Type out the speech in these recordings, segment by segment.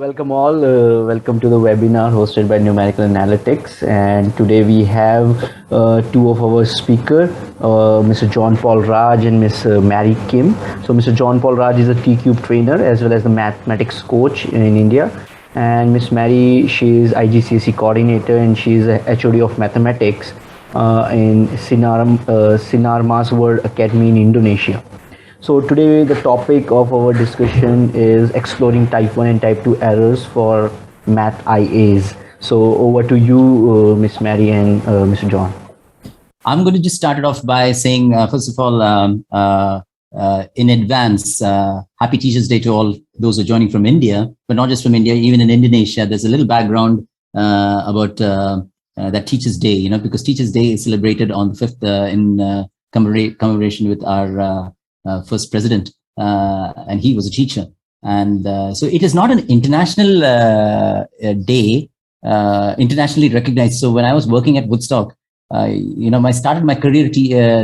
Welcome all. Welcome to the webinar hosted by Numerical Analytics. And today we have two of our speakers, Mr. John Paul Raj and Miss Mary Kim. So Mr. John Paul Raj is a T-Cube trainer as well as the mathematics coach in India. And Miss Mary, she is IGCSE coordinator and she is a HOD of mathematics in Sinarmas World Academy in Indonesia. So today the topic of our discussion is exploring type 1 and type 2 errors for math IAs. So over to you, Miss Mary and Mr. John. I'm going to just start it off by saying, first of all, in advance, Happy Teachers Day to all those who are joining from India, but not just from India, even in Indonesia. There's a little background about that Teachers Day, because Teachers Day is celebrated on the 5th in commemoration with our first president, and he was a teacher. And so it is not an international day, internationally recognized. So when I was working at Woodstock, I started my career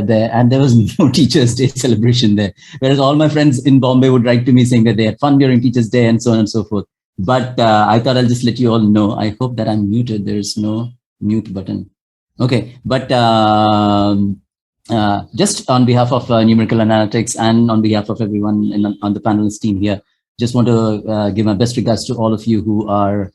there, and there was no Teachers Day celebration there. Whereas all my friends in Bombay would write to me saying that they had fun during Teachers Day and so on and so forth. But I thought I'll just let you all know. I hope that I'm muted. There is no mute button. Okay, but just on behalf of Numerical Analytics and on behalf of everyone on the panelist team here, just want to give my best regards to all of you who are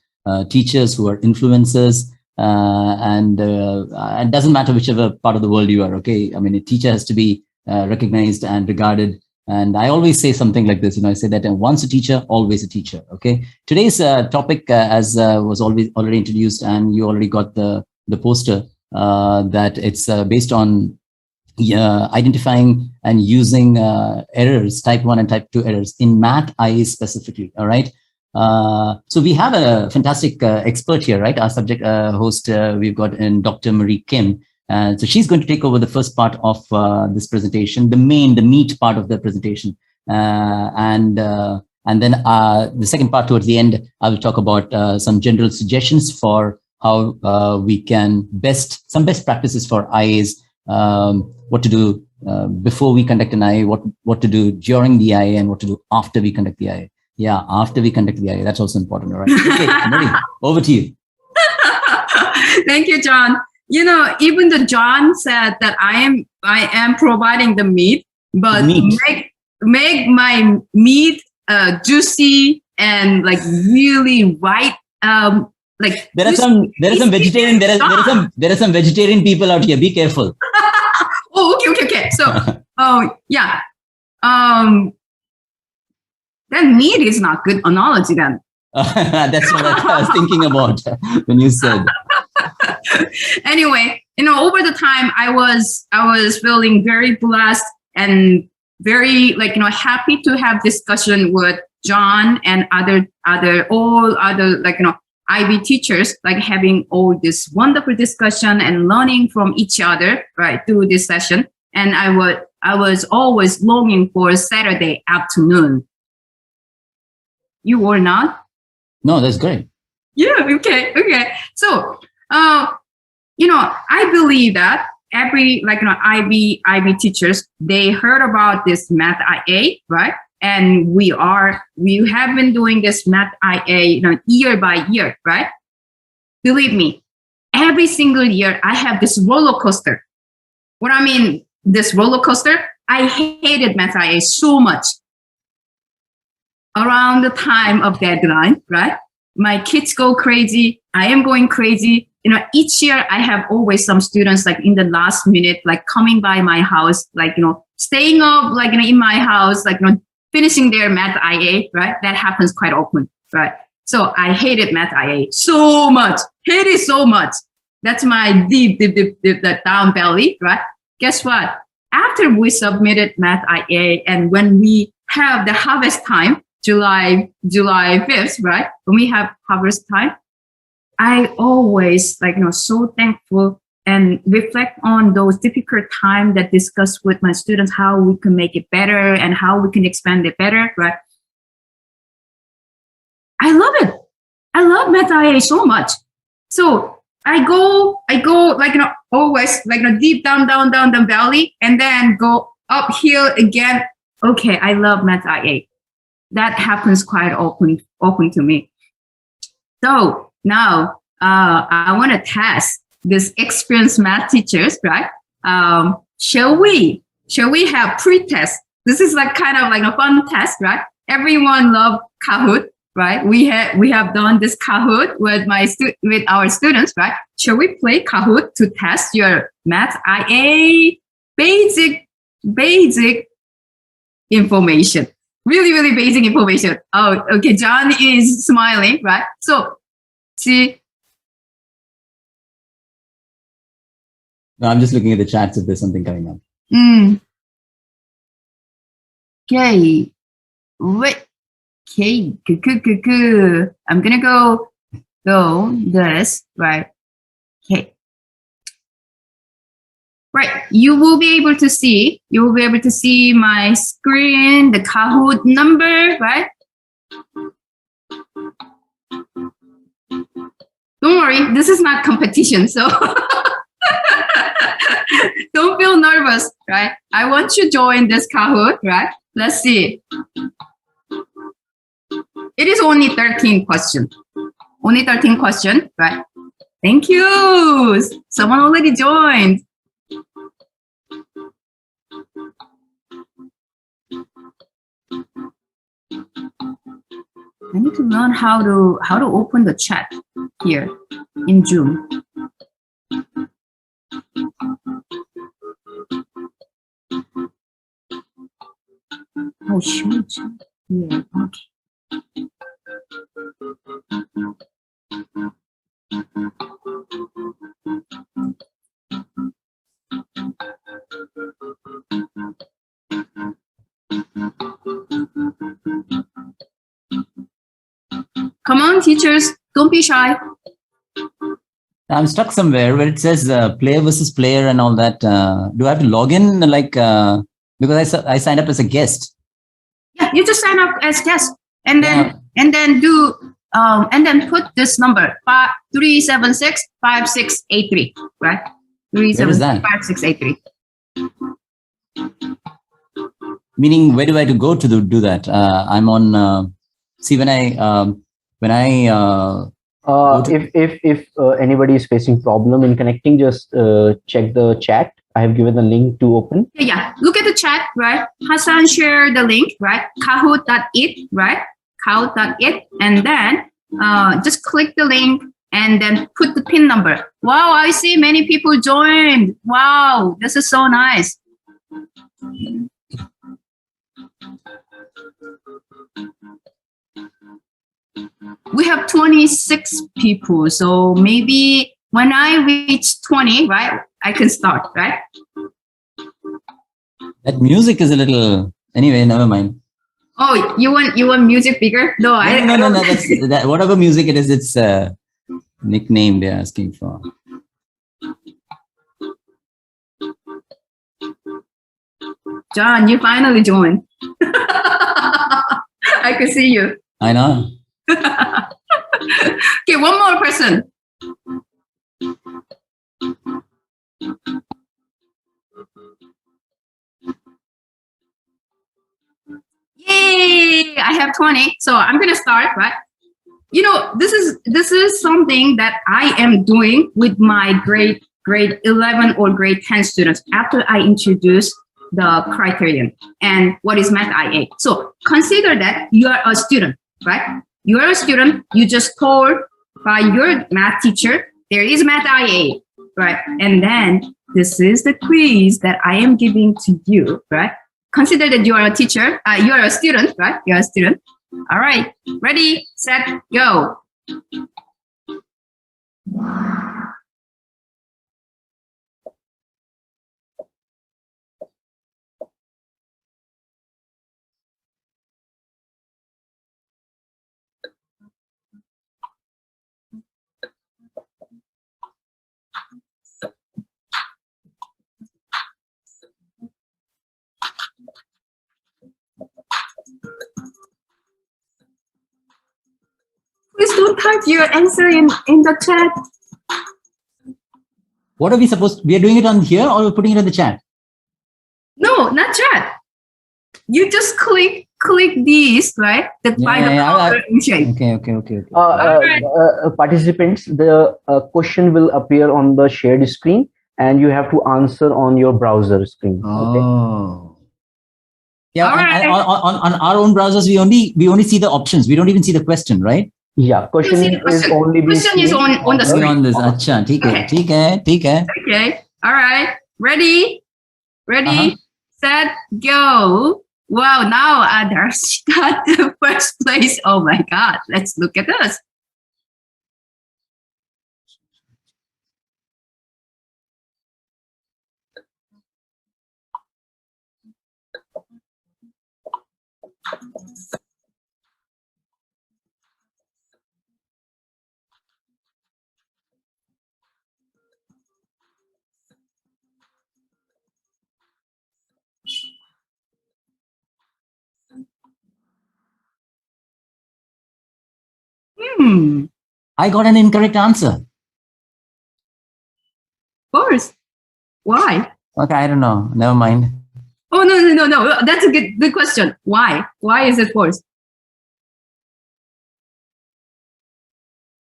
teachers, who are influencers, and it doesn't matter whichever part of the world you are, okay? I mean, a teacher has to be recognized and regarded. And I always say something like this, I say that once a teacher, always a teacher, okay? Today's topic, as was already introduced, and you already got the poster, that it's based on identifying and using errors, type 1 and type 2 errors in math IAs specifically, all right? So we have a fantastic expert here, right? Our subject host, we've got in Dr. Mary Kim. So she's going to take over the first part of this presentation, the meat part of the presentation. And then the second part towards the end, I will talk about some general suggestions for how we can some best practices for IAs, what to do before we conduct an IA, what to do during the IA, and what to do after we conduct the IA. Yeah, after we conduct the IA, that's also important, all right? Okay, Mary, over to you. Thank you, John. Even the John said that I am providing the meat, but make my meat juicy and like really white. Like there are some vegetarian there are some vegetarian people out here. Be careful. Oh, okay. So, yeah. Then meat is not good analogy then. That's what I was thinking about when you said. Anyway, over the time, I was feeling very blessed and very happy to have discussion with John and all other IB teachers, having all this wonderful discussion and learning from each other, right, through this session. And I was always longing for Saturday afternoon. You were not? No, that's great. Yeah, okay. So, I believe that every IB teachers, they heard about this math IA, right? And we have been doing this math IA, year by year, right? Believe me, every single year I have this roller coaster. What I mean, this roller coaster, I hated math IA so much. Around the time of deadline, right? My kids go crazy. I am going crazy. Each year I have always some students in the last minute, coming by my house, staying up, in my house, finishing their math IA, right? That happens quite often, right? So I hated math IA so much. Hated so much. That's my deep down belly, right? Guess what? After we submitted math IA and when we have the harvest time, July 5th, right? When we have harvest time, I always so thankful and reflect on those difficult times that discuss with my students how we can make it better and how we can expand it better, right? I love it. I love math IA so much. So I go always deep down the valley and then go uphill again. Okay, I love math IA. That happens quite often to me. So now I want to test this experienced math teachers, right? Shall we have pre-test? This is like kind of like a fun test, right? Everyone love Kahoot, right? We have done this Kahoot with with our students, right? Shall we play Kahoot to test your math IA basic information? Really basic information. Oh, okay. John is smiling, right? So see. No, I'm just looking at the chats if there's something coming up. Okay. Wait. Okay. Good. I'm gonna go this, right? Okay. Right. You will be able to see my screen, the Kahoot number, right? Don't worry, this is not competition, so don't feel nervous, right? I want you to join this Kahoot, right? Let's see. It is only 13 questions. Only 13 questions, right? Thank you. Someone already joined. I need to learn how to open the chat here in Zoom. Oh shoot! Yeah. Okay. Come on, teachers, don't be shy. I'm stuck somewhere where it says player versus player and all that. Do I have to log in because I signed up as a guest? Yeah, you just sign up as guest and then put this number 376-5683, right? 376-5683. Meaning, where do I have to go to do that? I'm on. See when I. If anybody is facing problem in connecting, just check the chat. I have given the link to open. Yeah, look at the chat, right? Hassan shared the link, right? Kahoot.it, right? Kahoot.it, and then just click the link and then put the pin number. Wow, I see many people joined. Wow, this is so nice. We have 26 people, so maybe when I reach 20, right, I can start, right? That music is a little. Anyway, never mind. Oh, you want music bigger? No, no. That's that. Whatever music it is, it's nickname they're asking for. John, you finally joined. I can see you. I know. Okay, one more person. Yay! I have 20, so I'm gonna start, right? You know, this is something that I am doing with my grade 11 or grade 10 students after I introduce the criterion and what is math IA. So consider that you are a student, right? You are a student, you just told by your math teacher, there is math IA, right? And then this is the quiz that I am giving to you, right? Consider that you are a teacher, you are a student, right? You are a student. All right, ready, set, go. Please don't type your answer in the chat. What are we supposed to, we are doing it on here or we're putting it in the chat? No, not chat. You just click click these, right? The initiate. Okay. Participants, the question will appear on the shared screen, and you have to answer on your browser screen. Okay. Oh. Yeah, Alright. and on our own browsers, we only see the options. We don't even see the question, right? Yeah, question is only being question is on the See screen. on this. Acha, theek hai. Okay. All right. Ready, set, go. Wow, now others got the first place. Oh my God. Let's look at this. I got an incorrect answer. Of course. Why? Okay, I don't know. Never mind. Oh, no. That's a good question. Why? Why is it false?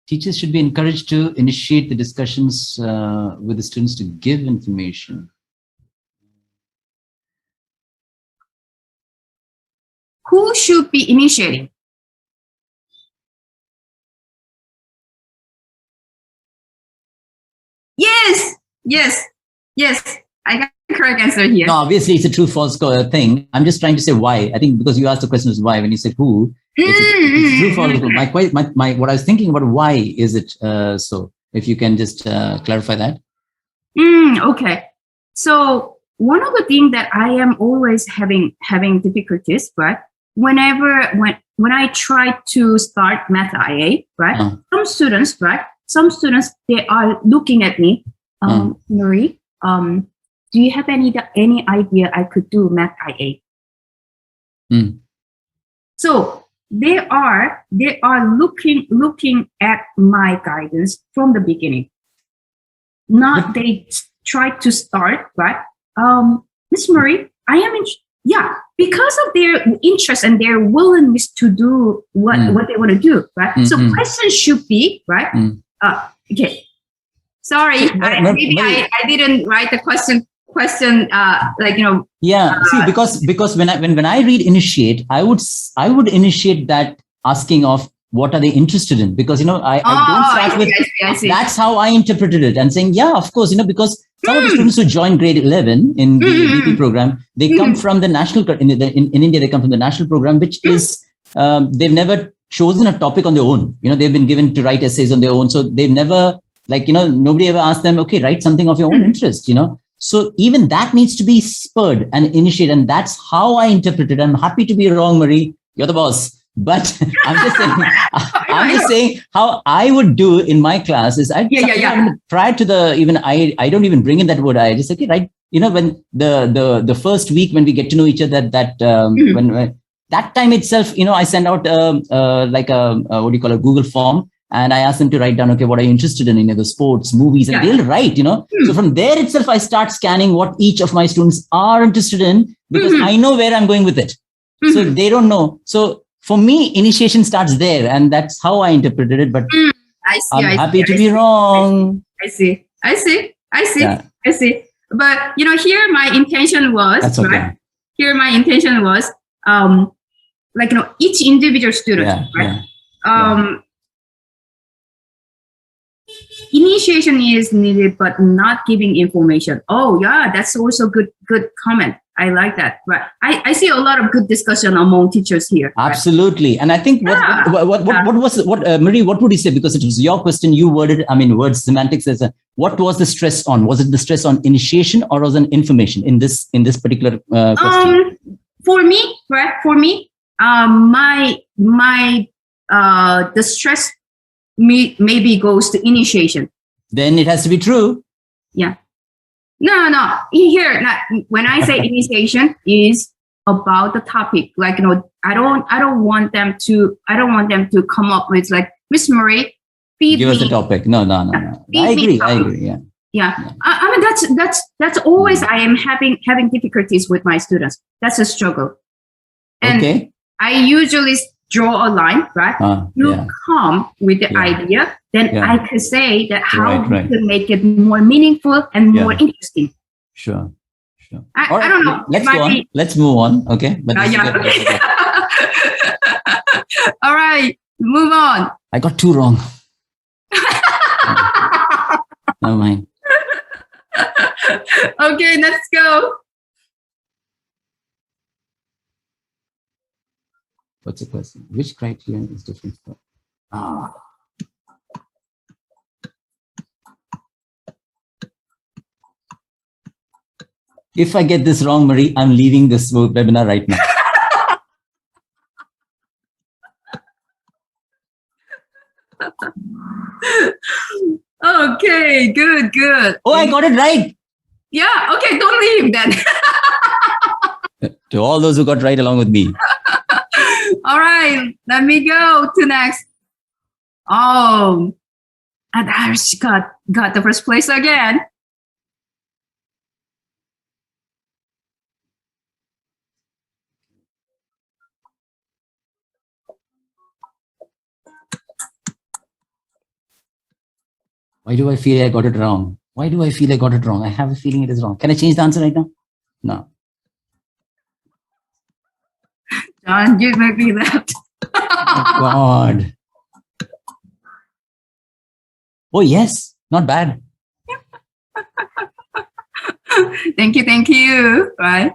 Teachers should be encouraged to initiate the discussions with the students to give information. Who should be initiating? Yes. I got the correct answer here. No, obviously it's a true-false thing. I'm just trying to say why. I think because you asked the question is why. When you said who, it's true-false. My what I was thinking about why is it so? If you can just clarify that. Okay. So one of the things that I am always having difficulties, right? When I try to start Math IA, right? Some students they are looking at me, Marie. Do you have any idea I could do Math IA? So they are looking at my guidance from the beginning. Not they try to start, right? Miss Marie, I am because of their interest and their willingness to do what they want to do, right? So question should be, right? Okay. Sorry, I didn't write the question See, because when I read initiate, I would initiate that asking of what are they interested in, because I don't start with I see. That's how I interpreted it, and saying because some of the students who join grade 11 in the BP program, they come from the national in India, they come from the national program, which is they've never chosen a topic on their own. They've been given to write essays on their own, so they've never nobody ever asked them, okay, write something of your own interest. So even that needs to be spurred and initiated, and that's how I interpret it. I'm happy to be wrong, Marie. You're the boss. But I'm just saying how I would do in my class is prior to I don't even bring in that word. I just say, okay, right. When the first week when we get to know each other, when that time itself, I send out what do you call a Google form. And I ask them to write down, okay, what are you interested in the sports, movies, and they'll write, So from there itself, I start scanning what each of my students are interested in, because I know where I'm going with it. So they don't know. So for me, initiation starts there, and that's how I interpreted it. But I'm happy to be wrong. I see. But here my intention was, that's okay. Right? Here my intention was, each individual student, right? Initiation is needed, but not giving information. Oh yeah, that's also good comment. I like that. Right. I see a lot of good discussion among teachers here. Absolutely. Right? And I think Marie, what would you say? Because it was your question, you worded, words, semantics as what was the stress on? Was it the stress on initiation or was it information in this particular question? For me, the stress maybe goes to initiation. Then it has to be true. Yeah. No. Here, when I say initiation is about the topic. I don't want them to come up with Miss Marie, give us the topic. No. I agree. Yeah. That's always I am having difficulties with my students. That's a struggle. And okay. I usually draw a line, right? You Yeah. come with the Yeah. idea, then Yeah. I could say that how Right, we right. can make it more meaningful and more Yeah. interesting. Sure. Sure. I, All right. I don't know. Let's It go might on. be- Let's move on. Okay. But this is yeah. good. This is good. All right, move on. I got two wrong. Never mind. Okay, let's go. What's the question? Which criterion is different for? Ah. If I get this wrong, Marie, I'm leaving this webinar right now. Okay, good, good. Oh, I got it right. Yeah, okay, don't leave then. To all those who got right along with me. All right, let me go to next. Oh, and Irish got the first place again. Why do I feel I got it wrong? Why do I feel I got it wrong? I have a feeling it is wrong. Can I change the answer right now? No. John, you may be left. Oh, God. Oh, yes. Not bad. Thank you. Right.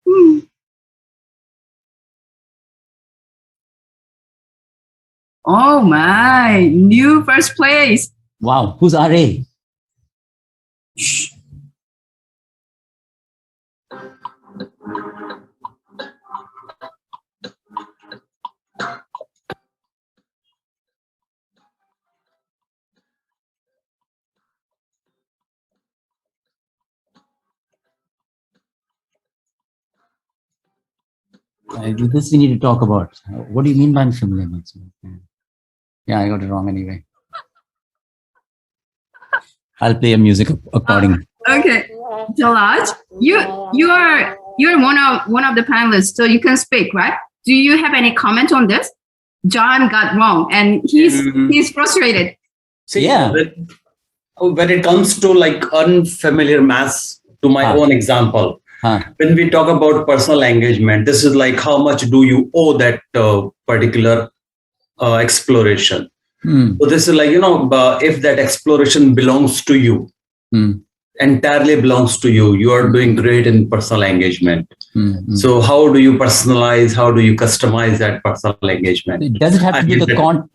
Hmm. Oh my, new first place. Wow. Who's RA? This we need to talk about. What do you mean by unfamiliar words? Yeah, I got it wrong anyway. I'll play a music according. Okay, Jalaj, you're one of the panelists, so you can speak, right? Do you have any comment on this? John got wrong, and he's frustrated. See, Yeah. when it comes to like unfamiliar maths, to my own example, when we talk about personal engagement, this is like how much do you owe that particular exploration. So this is like, if that exploration belongs to you, entirely belongs to you, you are doing great in personal engagement. So how do you personalize, how do you customize that personal engagement? Does it have to do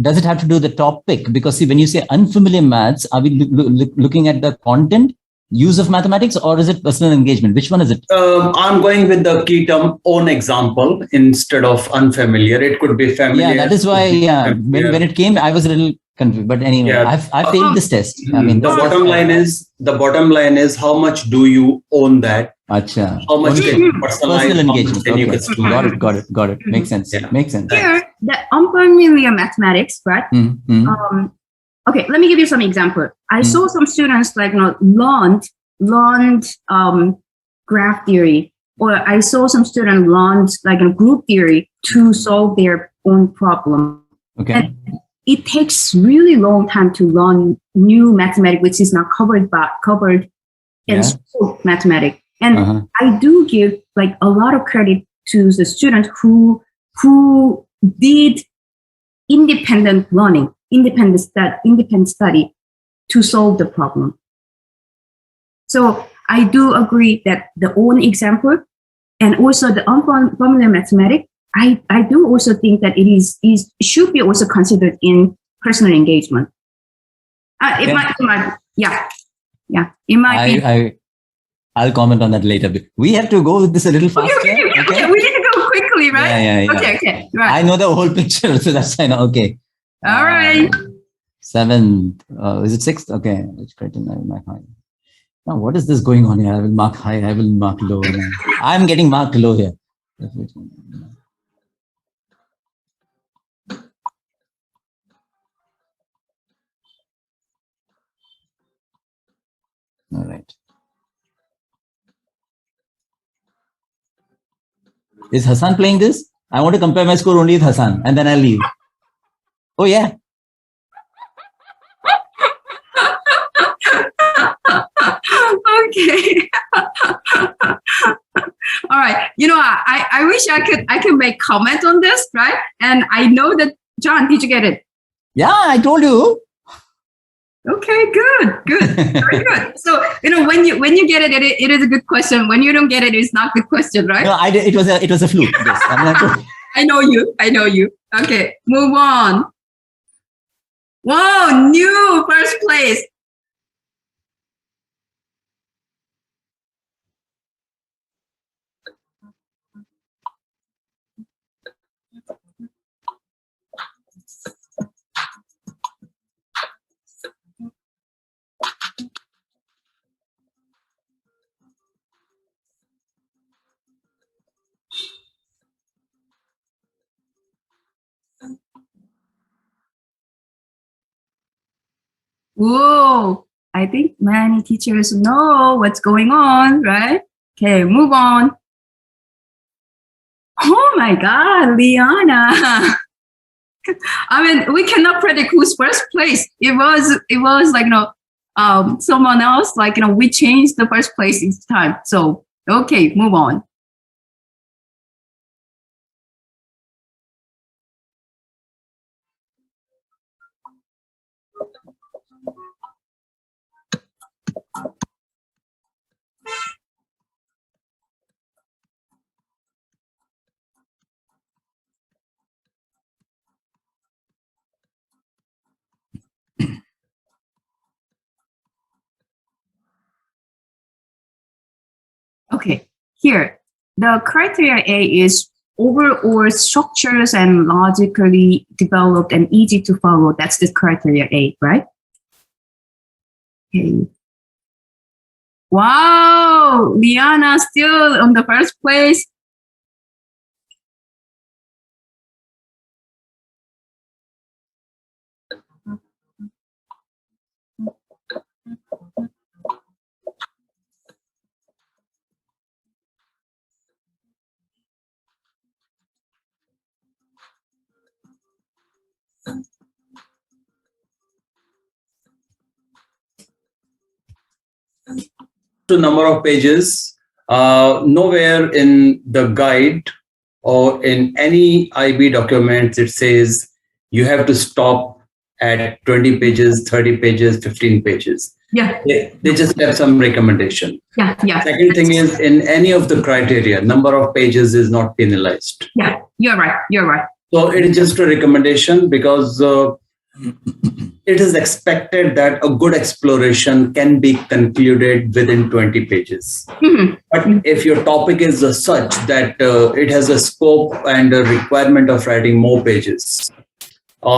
does it have to do the topic? Because see, when you say unfamiliar maths, are we looking at the content, use of mathematics, or is it personal engagement? Which one is it? I'm going with the key term own example instead of unfamiliar. It could be familiar. Yeah, that is why when it came, I was a little confused. But anyway, I failed this test. I mean, the bottom line is how much do you own that? Achha. How much can you personalize? Personal engagement. Can you Okay. customize? Got it. Makes sense. Yeah. Makes sense. Here, the unfamiliar mathematics, right? Okay, let me give you some example. I saw some students like learned graph theory, or I saw some students learned like a group theory to solve their own problem. Okay. And it takes really long time to learn new mathematics, which is not covered in school mathematics. And I do give like a lot of credit to the students who did independent learning, independent study to solve the problem. So I do agree that the own example and also the unfamiliar mathematics, I do also think that it should be also considered in personal engagement. It might be. I'll comment on that later. We have to go with this a little faster. Okay. We need to go quickly, right? Yeah. Okay, right. I know the whole picture, so that's fine. Okay. All right. 7th. Is it 6th? Okay. Which criteria am I high? Now, what is this going on here? I will mark high. I will mark low. I'm getting marked low here. All right. Is Hassan playing this? I want to compare my score only with Hassan, and then I'll leave. Oh, yeah. Okay. All right. I wish I could make comment on this, right? And I know that John, did you get it? Yeah, I told you. Okay, good, very good. So when you get it, it is a good question. When you don't get it, it's not a good question, right? No, I did. It was a fluke. Yes, I know you. Okay, move on. Wow, new first place. Whoa, I think many teachers know what's going on, right? Okay, move on. Oh my God, Liana. I mean, we cannot predict who's first place. It was like, someone else, like, we changed the first place each time. So, okay, move on. Okay, here, the criteria A is overall structures and logically developed and easy to follow. That's the criteria A, right? Okay. Wow, Liana still on the first place. To number of pages, nowhere in the guide or in any IB documents it says you have to stop at 20 pages, 30 pages, 15 pages. Yeah. They just have some recommendation. Yeah. Second thing is, in any of the criteria, number of pages is not penalized. Yeah, you're right. So it is just a recommendation because it is expected that a good exploration can be concluded within 20 pages. Mm-hmm. But if your topic is such that it has a scope and a requirement of writing more pages,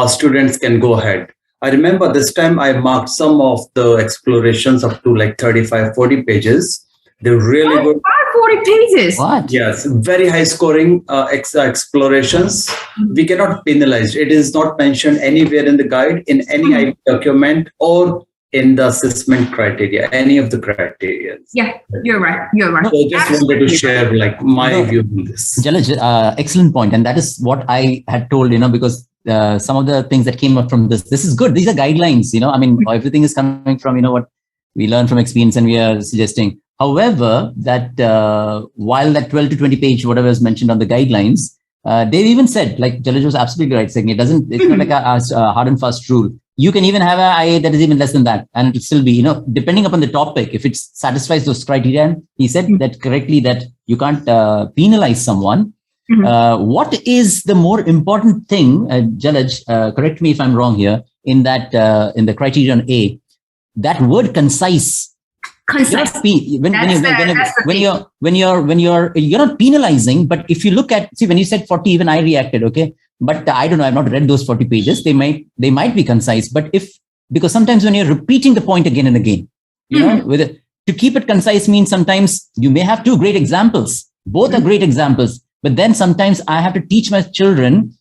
students can go ahead. I remember this time I marked some of the explorations up to like 35, 40 pages. They're really good. 40 pages. What? Yes, very high scoring explorations. We cannot penalize. It is not mentioned anywhere in the guide, in any IB document, or in the assessment criteria, any of the criteria. Yeah, you're right. So I just wanted to share like my view on this. Jalaj, excellent point. And that is what I had told, because some of the things that came up from this is good. These are guidelines, I mean, everything is coming from, what we learn from experience and we are suggesting. However, that while that 12 to 20 page, whatever is mentioned on the guidelines, they even said, like Jalaj was absolutely right, saying it's not like a hard and fast rule. You can even have an IA that is even less than that. And it will still be, depending upon the topic, if it satisfies those criteria, he said that correctly, that you can't penalize someone. What is the more important thing, Jalaj, correct me if I'm wrong here, in that, in the criterion A, that word concise. Concise. When you're not penalizing, but if you look at, see, when you said 40, even I reacted, okay, but I don't know, I've not read those 40 pages. They might be concise, but because sometimes when you're repeating the point again and again, to keep it concise means sometimes you may have two great examples. Both are great examples, but then sometimes I have to teach my children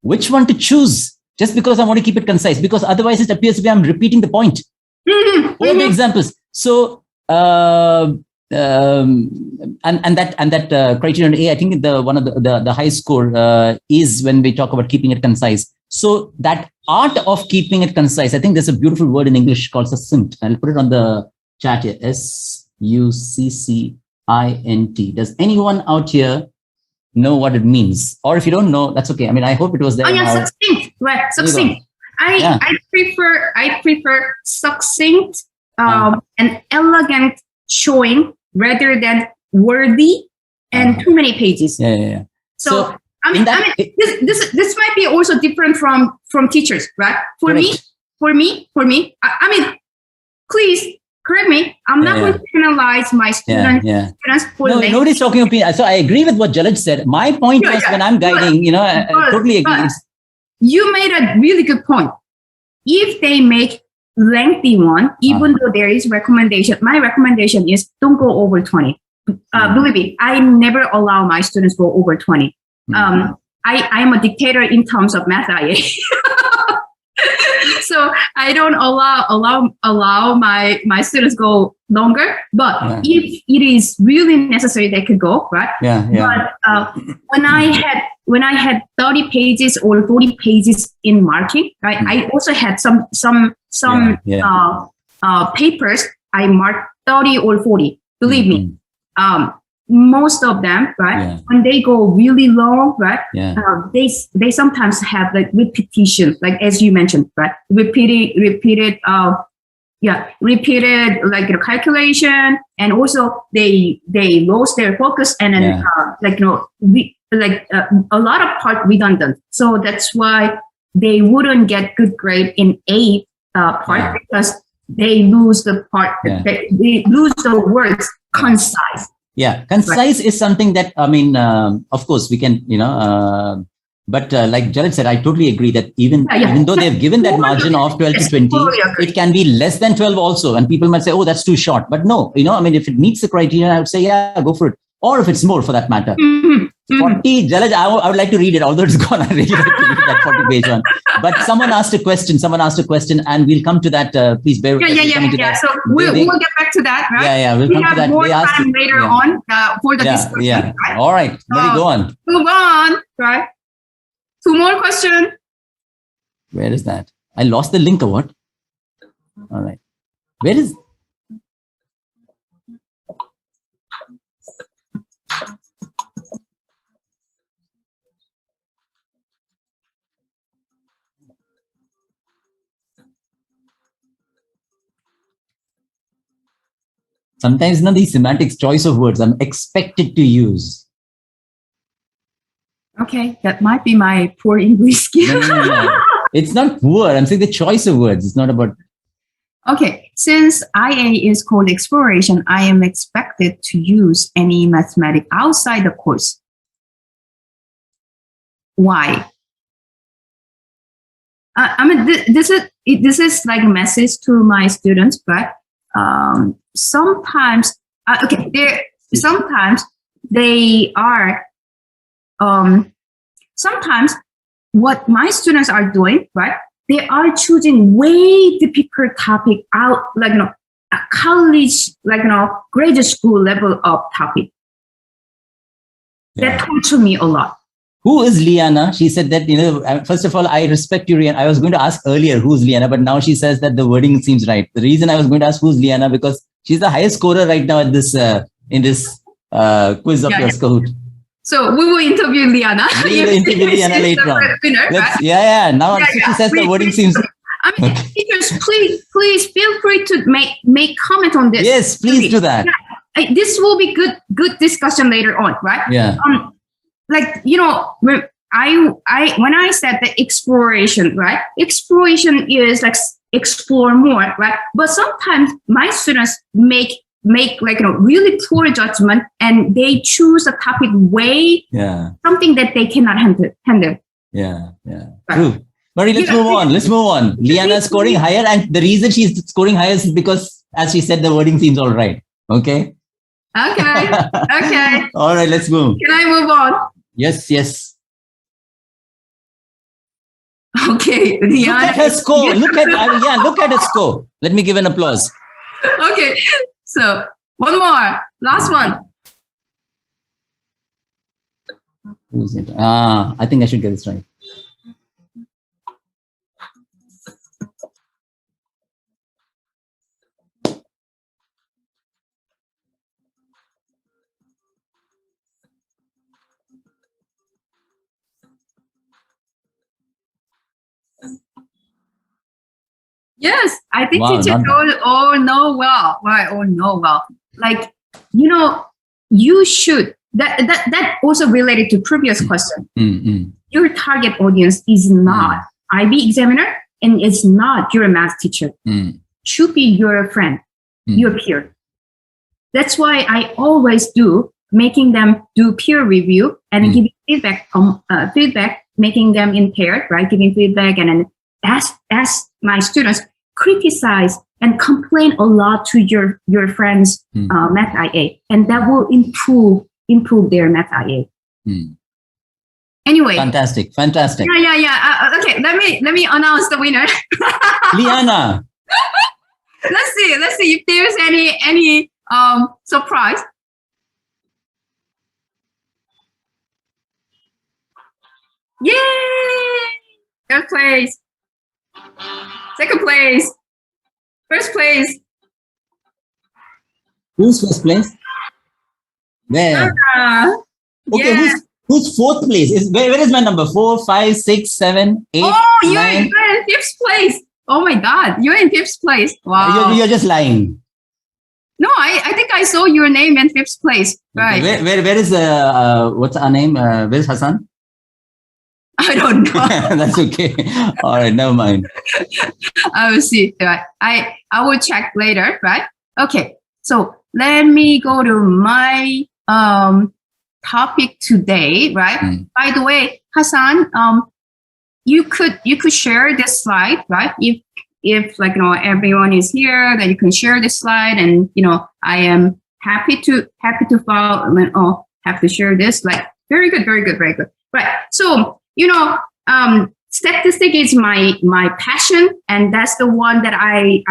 which one to choose, just because I want to keep it concise, because otherwise it appears to be I'm repeating the point. All the examples. So that criterion A, I think the one of the high score is when we talk about keeping it concise. So that art of keeping it concise, I think there's a beautiful word in English called succinct. I'll put it on the chat here. SUCCINT. Does anyone out here know what it means? Or if you don't know, that's okay. I mean, I hope it was there. Oh yeah, succinct. Right, succinct. I prefer succinct and elegant showing rather than wordy and too many pages. Yeah. So this might be also different from teachers, right? For me, I mean, please correct me. I'm not going to penalize my students for length. Nobody's talking opinion. So I agree with what Jalaj said. My point was when I'm guiding, I totally agree. You made a really good point. If they make lengthy one, even though there is recommendation, my recommendation is don't go over 20. Believe me, I never allow my students go over 20. I'm a dictator in terms of math IA. So I don't allow my students go longer, but if it is really necessary, they could go, right? But when I had 30 pages or 40 pages in marking, right? I also had some papers I marked 30 or 40. Believe me, most of them, right? When they go really long, right? They sometimes have like repetition, like as you mentioned, right? Repeated like calculation, and also they lost their focus, and then a lot of part redundant. So that's why they wouldn't get good grade in A part because they lose the part. They lose the words concise. Yeah, concise is something that, I mean, of course we can, but like Jalaj said, I totally agree that even though they've given that margin of 12 to 20, it can be less than 12 also. And people might say, oh, that's too short. But no, I mean, if it meets the criteria, I would say, yeah, go for it. Or if it's more for that matter. 40, Jalaj, I would like to read it, although it's gone. I really like to read that 40 page one. But someone asked a question, and we'll come to that. Please bear with us. Yeah. So we'll get back to that, right? Yeah, we'll come to that. More time later on for the discussion. Yeah. Right? All right, let me go on. Move on, right? 2 more questions. Where is that? I lost the link or what? All right. Where is... Sometimes these semantics, choice of words, I'm expected to use. Okay, that might be my poor English skill. No. It's not poor. I'm saying the choice of words. It's not about... Okay, since IA is called exploration, I am expected to use any mathematics outside the course. Why? I mean, this is like a message to my students, but sometimes sometimes they are sometimes what my students are doing, right? They are choosing way difficult topic out, like a college, grade school level of topic. That torture me a lot. Who is Liana? She said that, first of all, I respect you, Rian. I was going to ask earlier who's Liana, but now she says that the wording seems right. The reason I was going to ask who's Liana, because she's the highest scorer right now at this in this quiz of your Kahoot. So we will interview Liana. We will interview Liana later on. Now she says the wording seems... I mean, teachers, please feel free to make comment on this. Yes, please do that. Yeah. This will be good discussion later on, right? Yeah. When I said the exploration, right? Exploration is like explore more, right? But sometimes my students make really poor judgment, and they choose a topic way something that they cannot handle. Yeah. True. Marie, let's move on. Liana is scoring higher, and the reason she's scoring higher is because, as she said, the wording seems all right. Okay. All right, let's move. Can I move on? Yes. Okay. Look at her score. Look at her score. Let me give an applause. Okay. So One more. Last one. Who's it? I think I should get this right. Yes, I think Wow, teachers not all know well. Right, all know well. Like, you should. That also related to previous question. Your target audience is not IB examiner, and it's not your math teacher. Should be your friend, your peer. That's why I always do making them do peer review and giving feedback. Making them in pair, right? Giving feedback and then ask my students criticize and complain a lot to your friends math IA, and that will improve their math IA. Anyway, fantastic. Yeah. Okay, let me announce the winner. Liana. Let's see if there's any surprise. Yay! Third place. Second place. First place. Who's first place? Where? Okay, yeah. who's fourth place? Where is my number? 4, 5, 6, 7, 8, Oh, you're 9. in fifth place. Oh my God, you're in fifth place. Wow. You're just lying. No, I think I saw your name in fifth place. Right. Okay. Where is what's our name? Where's Hassan? I don't know. That's okay. All right, never mind. I will see. Right. I will check later. Right. Okay. So let me go to my topic today. Right. By the way, Hassan, you could share this slide, right? If like everyone is here, then you can share this slide, and I am happy to follow. Oh, have to share this. Like very good. Right. So statistic is my passion, and that's the one that I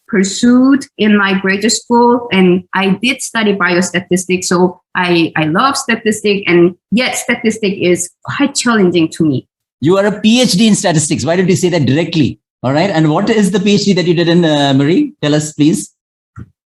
pursued in my graduate school, and I did study biostatistics. So I love statistics, and yet statistics is quite challenging to me. You are a PhD in statistics. Why did you say that directly? All right. And what is the PhD that you did in, Marie? Tell us, please.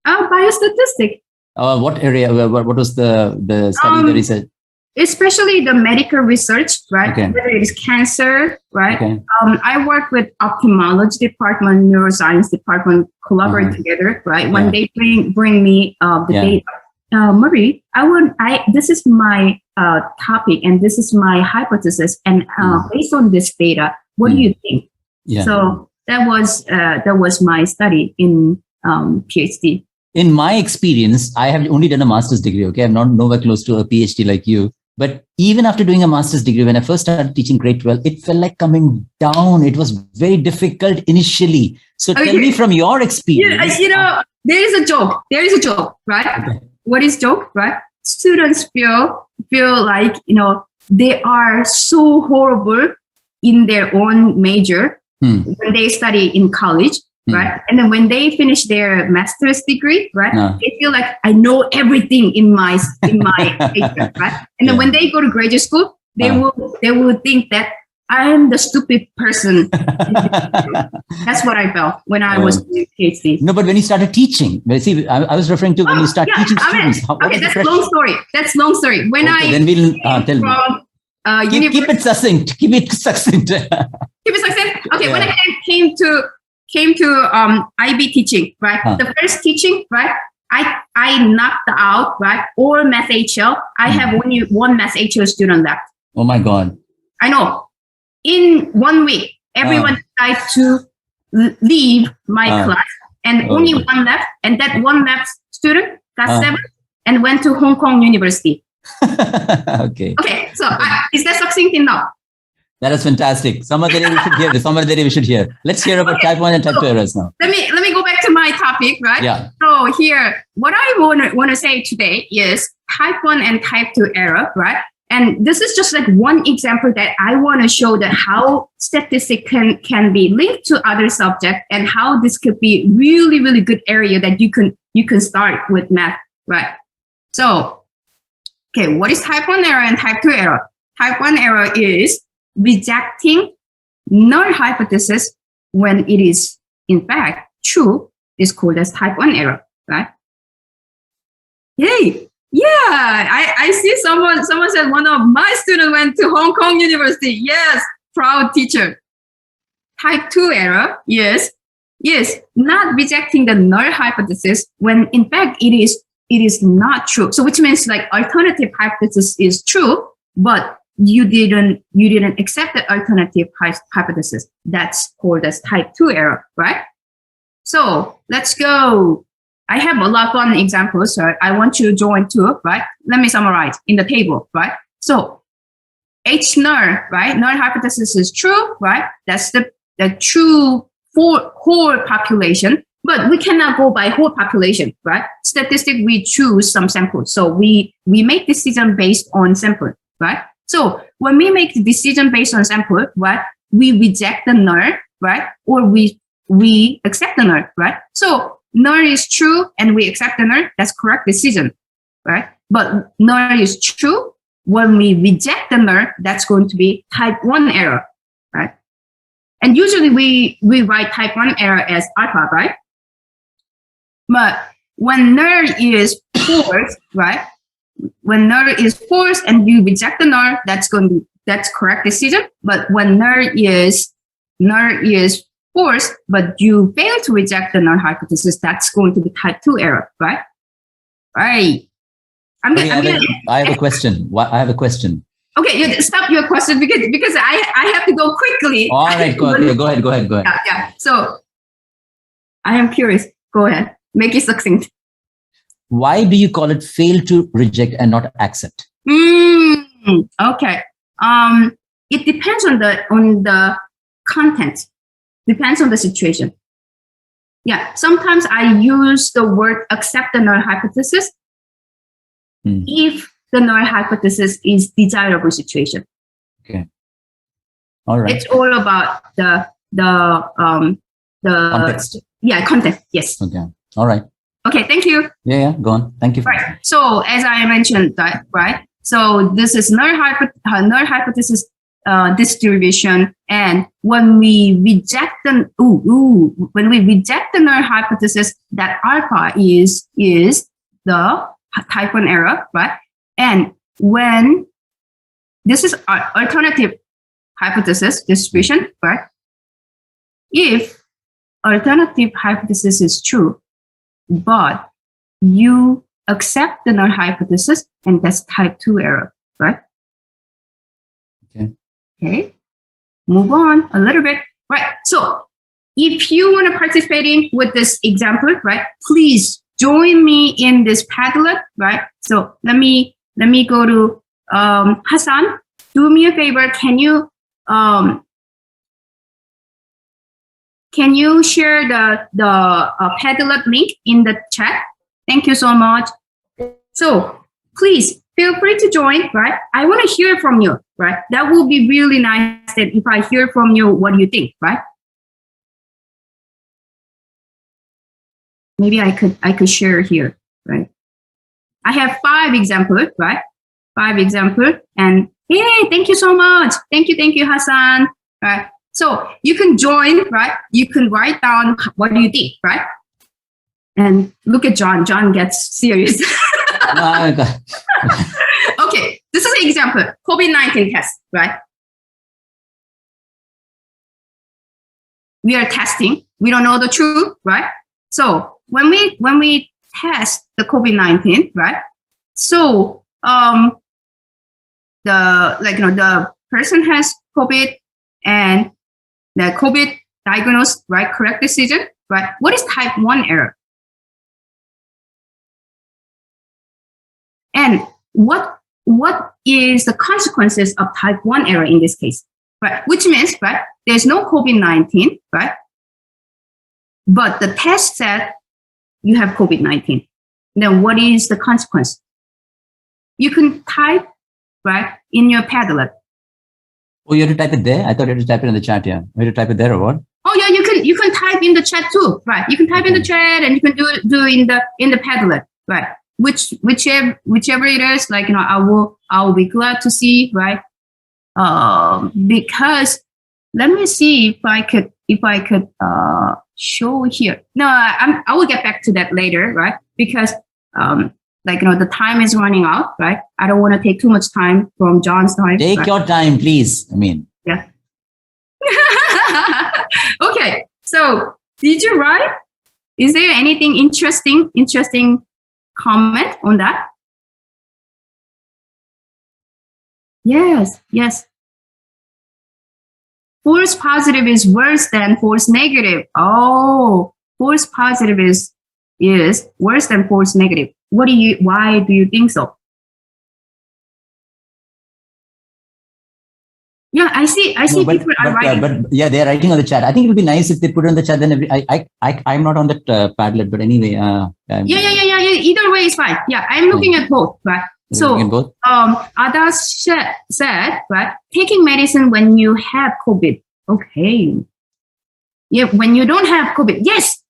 Biostatistics. What area? What was the study, the research? Especially the medical research, right? Okay. Whether it is cancer, right? Okay. I work with ophthalmology department, neuroscience department, collaborate together, right? When they bring me the data. Marie, this is my topic, and this is my hypothesis, and based on this data, what do you think? Yeah. So that was my study in PhD. In my experience, I have only done a master's degree. Okay, I'm not nowhere close to a PhD like you. But even after doing a master's degree, when I first started teaching grade 12, it felt like coming down. It was very difficult initially. So tell me from your experience. There is a joke, right? Okay. What is joke, right? Students feel like, they are so horrible in their own major when they study in college, right? And then when they finish their master's degree, right? They feel like I know everything in my major, right? And then when they go to graduate school, they will think that I am the stupid person. That's what I felt when I was doing PhD. No, but when you started teaching, see, I was referring to when you start teaching students. That's long story. When then we'll tell me. Keep it succinct. Okay. When I came to IB teaching, right? The first teaching, right? I knocked out, right? All math HL. I have only one math HL student left. Oh my God. I know. In 1 week, everyone tried to leave my class, and only one left. And that one left student got 7 and went to Hong Kong University. Okay. So is that succinct enough? That is fantastic. Some other day we should hear. Let's hear about type 1 and type 2 errors now. Let me go back to my topic, right? Yeah. So here, what I want to say today is type 1 and type 2 error, right? And this is just like one example that I want to show that how statistics can be linked to other subjects and how this could be really, really good area that you can start with math, right? So, okay, what is type 1 error and type 2 error? Type 1 error is rejecting null hypothesis when it is in fact true is called as type 1 error, right? Yay! Yeah, I see someone said one of my students went to Hong Kong University. Yes, proud teacher. Type 2 error, yes, not rejecting the null hypothesis when in fact it is not true. So which means like alternative hypothesis is true, but you didn't accept the alternative hypothesis. That's called as type 2 error, right? So let's go. I have a lot of fun examples, so I want you to join too, right? Let me summarize in the table, right? So H null, right? Null hypothesis is true, right? That's the true for whole population, but we cannot go by whole population, right? Statistic, we choose some samples. So we make decision based on sample, right? So when we make the decision based on sample, right? We reject the null, right? Or we accept the null, right? So null is true and we accept the null, that's correct decision, right? But null is true, when we reject the null, that's going to be type 1 error, right? And usually we write type 1 error as alpha, right? But when null is false, right? When null is false and you reject the null, that's correct decision. But when null is false, but you fail to reject the null hypothesis, that's going to be type 2 error, right? Right. I have a question. I have a question. Okay, you stop your question because I have to go quickly. All right, go ahead. Yeah. So I am curious. Go ahead. Make it succinct. Why do you call it fail to reject and not accept? Okay. It depends on the content. Depends on the situation. Yeah. Sometimes I use the word accept the null hypothesis if the null hypothesis is desirable situation. Okay. All right. It's all about the context. Yeah, context. Yes. Okay. All right. Okay. Thank you. Yeah. Go on. Thank you. Right. So as I mentioned, right. So this is null hypothesis distribution, and when we reject the null hypothesis, that alpha is the type 1 error, right? And when this is alternative hypothesis distribution, right? If alternative hypothesis is true, but you accept the null hypothesis, and that's type 2 error, right? Okay. Move on a little bit, right? So if you want to participate with this example, right, please join me in this Padlet, right? So let me go to Hassan. Do me a favor. Can you share the Padlet link in the chat? Thank you so much. So please feel free to join, right? I want to hear from you, right? That will be really nice that if I hear from you, what do you think, right? Maybe I could share here, right? I have 5 examples, right? 5 examples, and hey, thank you so much. Thank you, Hassan. Right? So you can join, right? You can write down what do you think, right? And look at John. John gets serious. Okay, this is an example. COVID-19 test, right? We are testing. We don't know the truth, right? So when we test the COVID-19, right? So the person has COVID and the COVID diagnosed, right? Correct decision, right? What is type 1 error? And what is the consequences of type 1 error in this case, right? Which means, right, there's no COVID-19, right? But the test said you have COVID-19. Then what is the consequence? You can type right, in your Padlet. Oh, you have to type it there? I thought you had to type it in the chat, yeah. You have to type it there or what? Oh yeah, you can type in the chat too, right? You can type in the chat and you can do in the Padlet, right? Whichever it is, like, you know, I will be glad to see, right? Because let me see if I could show here. No, I will get back to that later, right? Because like, you know, the time is running out, right? I don't want to take too much time from John's time. Take right? your time, please. I mean, yeah. Okay, so did you write? Is there anything interesting comment on that? Yes. False positive is worse than false negative. Oh, false positive is worse than false negative. Why do you think so? Yeah, I see people are writing. But yeah, they're writing on the chat. I think it would be nice if they put it on the chat. Then I'm not on that Padlet, but anyway. Yeah. Either way is fine. Yeah, I'm looking at both, right? So, Adas said, right, taking medicine when you have COVID. Okay. Yeah, when you don't have COVID. Yes.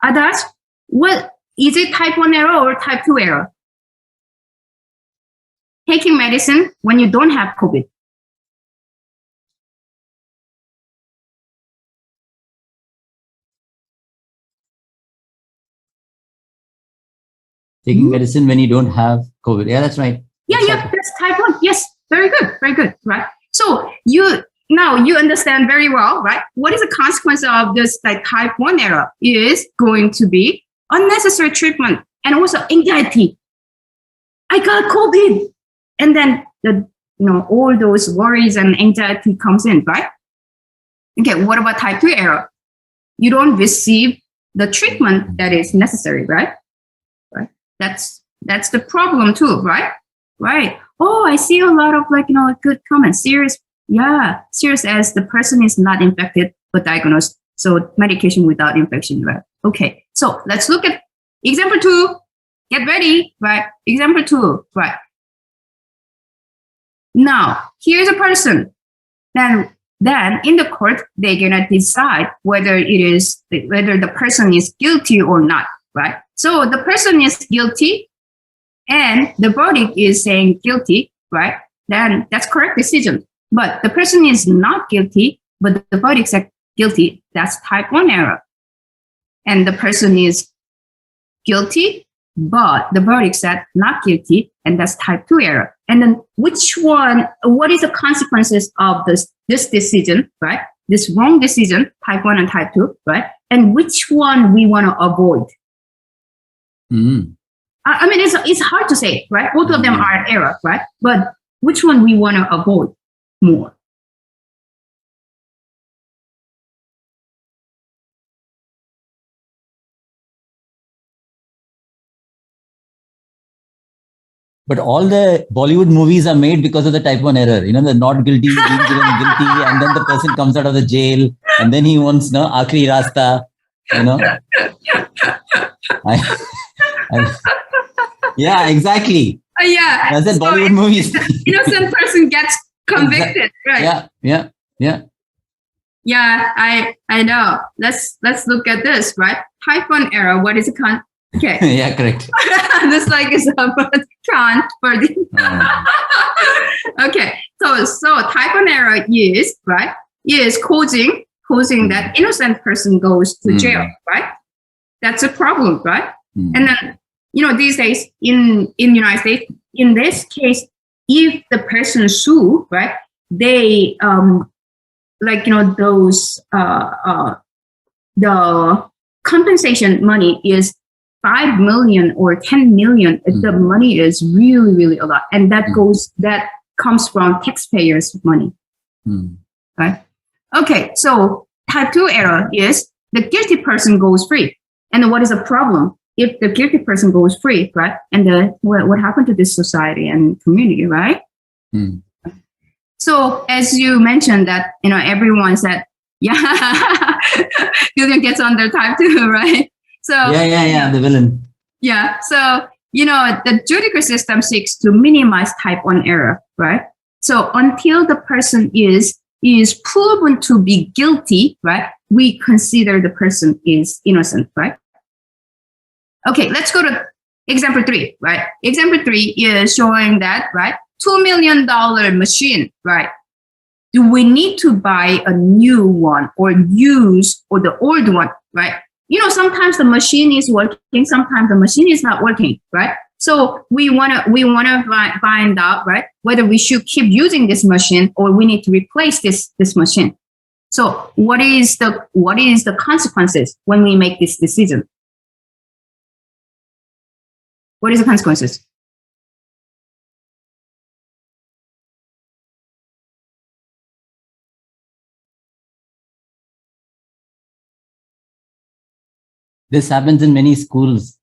Adas, what is it, type 1 error or type 2 error? Taking medicine when you don't have COVID. Taking medicine when you don't have COVID. Yeah, that's right. Yeah, that's type 1. Yes, very good, right? So now you understand very well, right? What is the consequence of this type 1 error? Is going to be unnecessary treatment and also anxiety. I got COVID, and then all those worries and anxiety comes in, right? Okay, what about type 2 error? You don't receive the treatment that is necessary, right? That's the problem too, right? Right. Oh, I see a lot of good comments. Serious as the person is not infected but diagnosed. So medication without infection, right? Okay. So let's look at example 2. Get ready, right? Example 2, right? Now, here's a person. Then in the court, they're gonna decide whether the person is guilty or not, right? So the person is guilty and the verdict is saying guilty, right? Then that's correct decision. But the person is not guilty, but the verdict said guilty. That's type 1 error. And the person is guilty, but the verdict said not guilty, and that's type 2 error. And then what is the consequences of this decision, right? This wrong decision, type 1 and type 2, right? And which one we want to avoid? Mm. I mean, it's hard to say, right? Both of them are error, right? But which one we want to avoid more? But all the Bollywood movies are made because of the type 1 error. You know, the not guilty, being given guilty, and then the person comes out of the jail, and then he wants Aakhri Rasta, yeah, exactly. Yeah. That's the Bollywood movies. Innocent person gets convicted, right? Yeah. Yeah, I know. Let's look at this, right? Type 1 error. What is it? Okay. Yeah, correct. This is about can't for the. Okay, so type 1 error is causing that innocent person goes to jail, right? That's a problem, right? And then these days in United States, in this case, if the person sue, right, they those the compensation money is 5 million or 10 million. The money is really, really a lot, and that comes from taxpayers' money, right? Okay, so type 2 error is the guilty person goes free, and what is the problem? If the guilty person goes free, right? And what happened to this society and community, right? So as you mentioned that, everyone said, yeah, villain gets under type 2, right? So yeah, the villain. Yeah. So the judicial system seeks to minimize type 1 error, right? So until the person is proven to be guilty, right, we consider the person is innocent, right? Okay, let's go to example 3, right? Example 3 is showing that, right, $2 million machine, right? Do we need to buy a new one or use or the old one, right? Sometimes the machine is working, sometimes the machine is not working, right? So we wanna find out, right, whether we should keep using this machine or we need to replace this machine. So what is the consequences when we make this decision? What is the consequences? This happens in many schools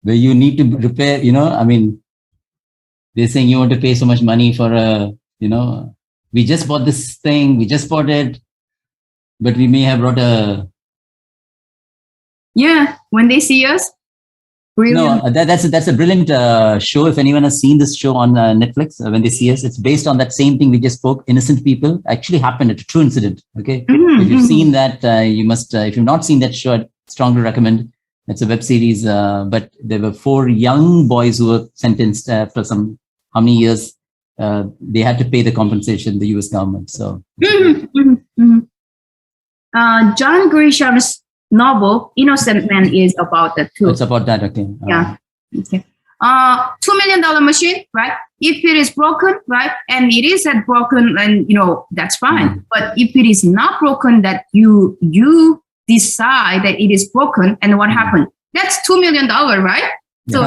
where you need to repair, they're saying you want to pay so much money for we just bought this thing, we just bought it, but we may have brought a... Yeah, when they see us. Brilliant. No, that's a brilliant show. If anyone has seen this show on Netflix, when they see us, it's based on that same thing we just spoke. Innocent people actually happened. It's a true incident. Okay, if you've seen that, you must. If you've not seen that show, I'd strongly recommend. It's a web series. But there were 4 young boys who were sentenced after how many years. They had to pay the compensation, the U.S. government. So, John Grisham's novel Innocent Man is about that too. It's about that. Okay. Yeah. Okay. $2 million machine, right? If it is broken, right, and it is broken, and that's fine. But if it is not broken, that you decide that it is broken, and what happened? That's $2 million, right? So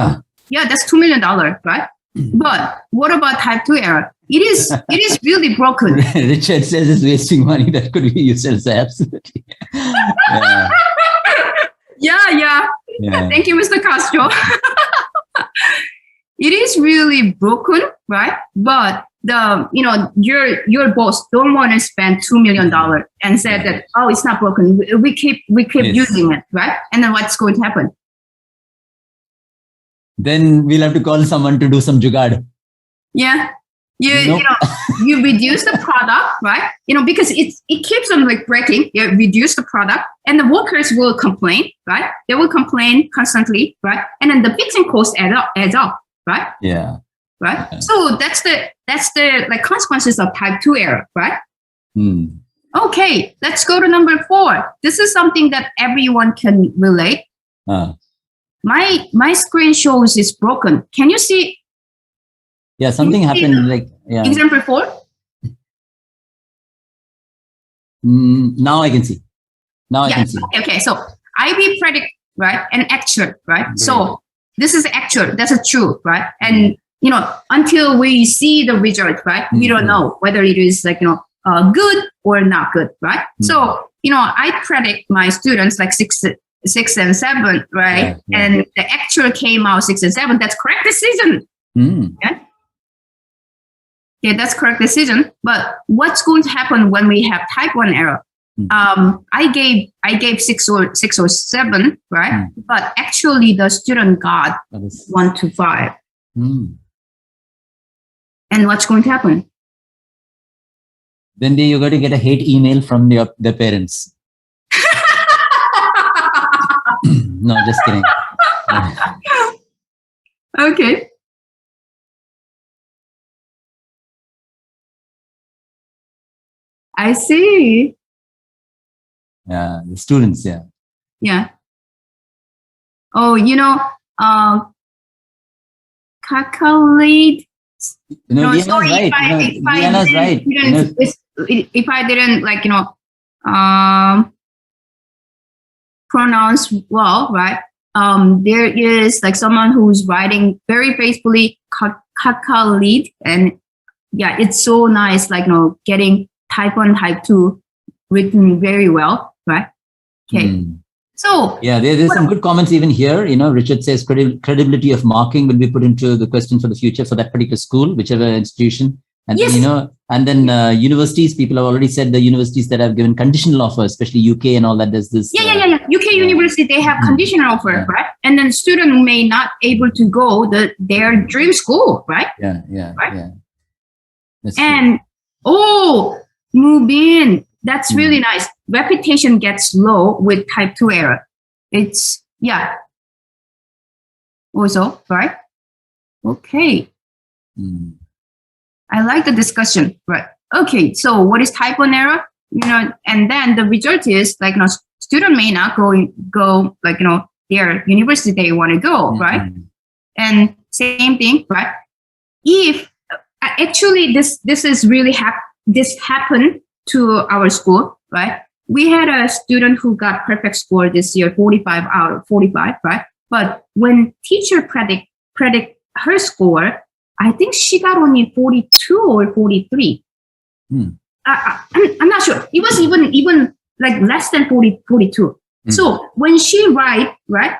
that's $2 million, right? But what about type 2 error? It is really broken. Richard says it's wasting money. That could be used as absolutely. Yeah. Thank you, Mr. Castro. It is really broken, right? But your boss don't want to spend $2 million and said that, oh, it's not broken. We keep using it, right? And then what's going to happen? Then we'll have to call someone to do some jugaad. Yeah. You reduce the product, right? Because it keeps on breaking. You reduce the product, and the workers will complain, right? They will complain constantly, right? And then the fixing cost adds up, right? Yeah. Right. Yeah. So that's the consequences of type 2 error, right? Okay, let's go to number 4. This is something that everyone can relate. My screen shows is broken. Can you see? Yeah, something happened Example 4? Now I can see. I can see. Okay, so IB predict, right, and actual, right? Great. So this is actual, that's a true, right? And, until we see the result, right, we don't know whether it is good or not good, right? So, I predict my students 6 and 7, right? Yeah. And the actual came out 6 and 7. That's correct decision. Okay? Yeah, that's correct decision. But what's going to happen when we have type 1 error? I gave 6 or 7, right? But actually the student got 1 to 5. And what's going to happen? Then you're going to get a hate email from their parents. No, just kidding. Okay. I see. Yeah, the students, yeah. Yeah. Oh, calculate. Liana's right. Liana's right. If I didn't pronounce well, right? There is someone who's writing very faithfully calculate, and yeah, it's so nice. Getting type 1, type 2 written very well, right? Okay. So yeah, there's some good comments even here. Richard says credibility of marking will be put into the question for the future for that particular school, whichever institution. And Yes. then, and then universities, people have already said the universities that have given conditional offers, especially UK and all that. There's this. Yeah. UK university, they have conditional offer, right? And then student may not able to go their dream school, right? Yeah. That's and move in. That's really nice. Reputation gets low with type 2 error. It's also, right? Okay. I like the discussion, right? Okay, so what is type 1 error? And then the result is like, student may not go like, their university they want to go, right? And same thing, right? If actually this is really this happened to our school, right? We had a student who got perfect score this year, 45 out of 45, right? But when teacher predict her score, I think she got only 42 or 43. I'm not sure. It was even like less than 42. So when she write, right,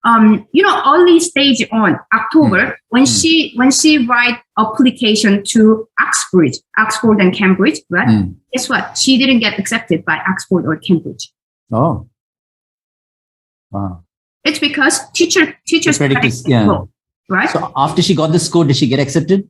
early stage on October, when she write application to Oxford and Cambridge, right? Guess what? She didn't get accepted by Oxford or Cambridge. Oh, wow! It's because teachers predict low, right? So after she got the score, did she get accepted?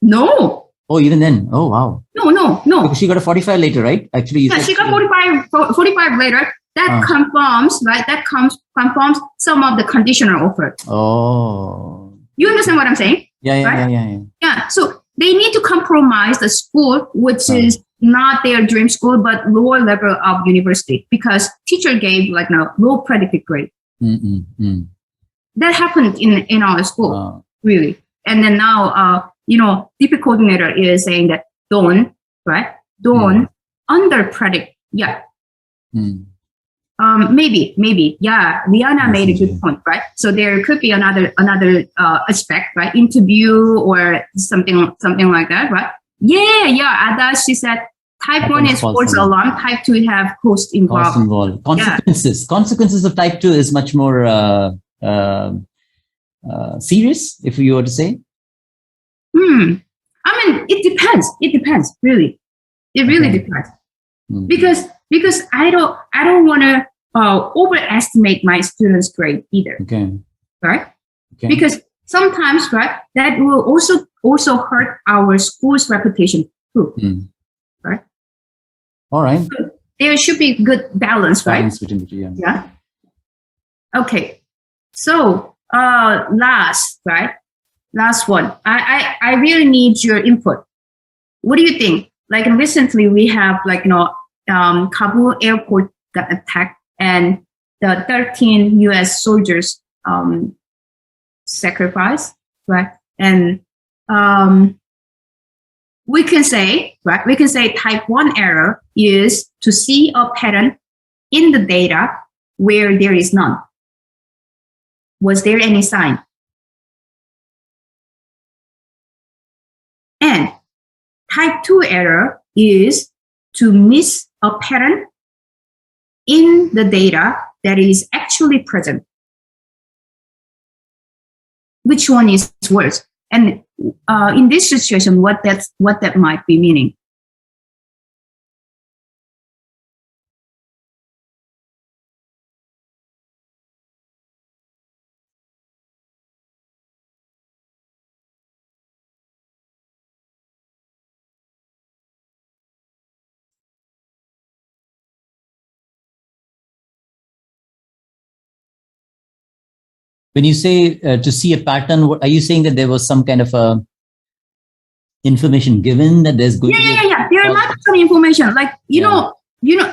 No. Oh, even then? Oh, wow. No. Because she got a 45 later, right? Actually, she got 45 later. That confirms, right? That confirms some of the conditional offer. Oh. You understand what I'm saying? Yeah. So they need to compromise the school, which is not their dream school, but lower level of university, because teacher gave like low predicted grade. That happened in our school, really. And then now, DP coordinator is saying that don't under predict. Yeah. Maybe. Yeah. Liana made a good point, right? So there could be another aspect, right? Interview or something like that, right? Yeah. Ada, she said type 1 is false alarm, type 2 have host involved. Consequences of type 2 is much more serious, if you were to say. I mean, it depends, really. It really depends. Because I don't want to overestimate my students' grade either. Right? Because sometimes, right, that will also hurt our school's reputation too. Right? All right. So there should be good balance, right? Balance between the two, yeah. Okay. So last one. I really need your input. What do you think? Like recently we have Kabul airport got attacked and the 13 US soldiers sacrificed, right? And we can say type 1 error is to see a pattern in the data where there is none. Was there any sign? And type 2 error is to miss a pattern in the data that is actually present. Which one is worse? And in this situation, what that might be meaning? When you say to see a pattern, what, are you saying that there was some kind of information given that there's going to be? Yeah. There might be some information, like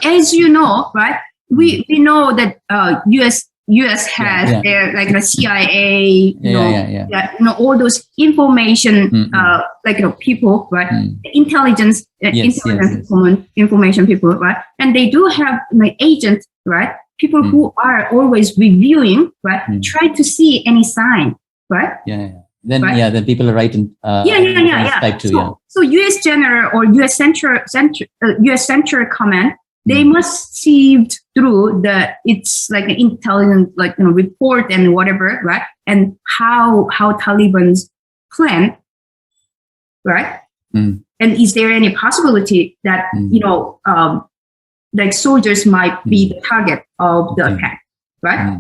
as you know, right? We know that US has their like the CIA, all those information, people, right? Intelligence, information people, right? And they do have agents, right? People who are always reviewing, right? Try to see any sign, right? Then people are right in type 2. So US General or US Central Command, they must see through it's like an intelligence report and whatever, right? And how Taliban's plan, right? Mm. And is there any possibility that, like soldiers might be the target of the attack, right?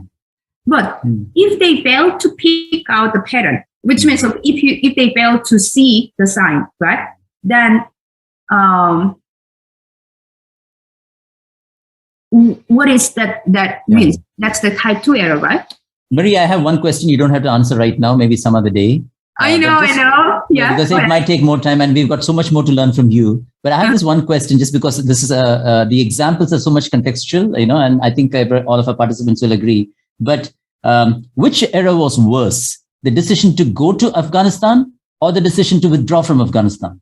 But if they fail to pick out the pattern, which means if they fail to see the sign, right, then what is that means? That's the type 2 error, right? Maria, I have one question. You don't have to answer right now, maybe some other day. I know. Yeah. Because it might take more time and we've got so much more to learn from you. But I have this one question, just because this is the examples are so much contextual, and I think all of our participants will agree. But which error was worse? The decision to go to Afghanistan or the decision to withdraw from Afghanistan?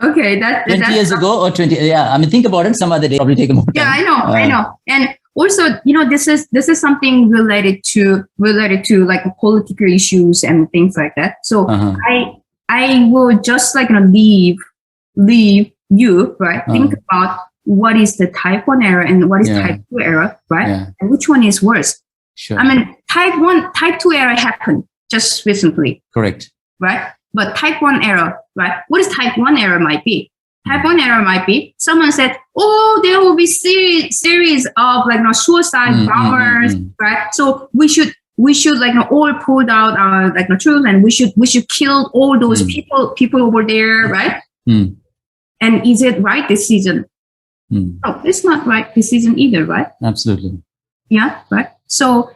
Okay, 20 years ago or 20? Yeah, I mean, think about it some other day. Probably take more time. Yeah, I know. And also, this is something related to like political issues and things like that. So I will just leave you, right? Think about what is the type 1 error and what is type 2 error, right? Yeah. And which one is worse? Sure. I mean, type 2 error happened just recently. Correct. Right? But type 1 error, right? What is type 1 error might be? Type 1 error might be someone said, oh, there will be series of suicide bombers, right? So we should all pull out our troops and we should kill all those people over there, right? And is it right decision? No, it's not right decision either, right? Absolutely. Yeah, right. So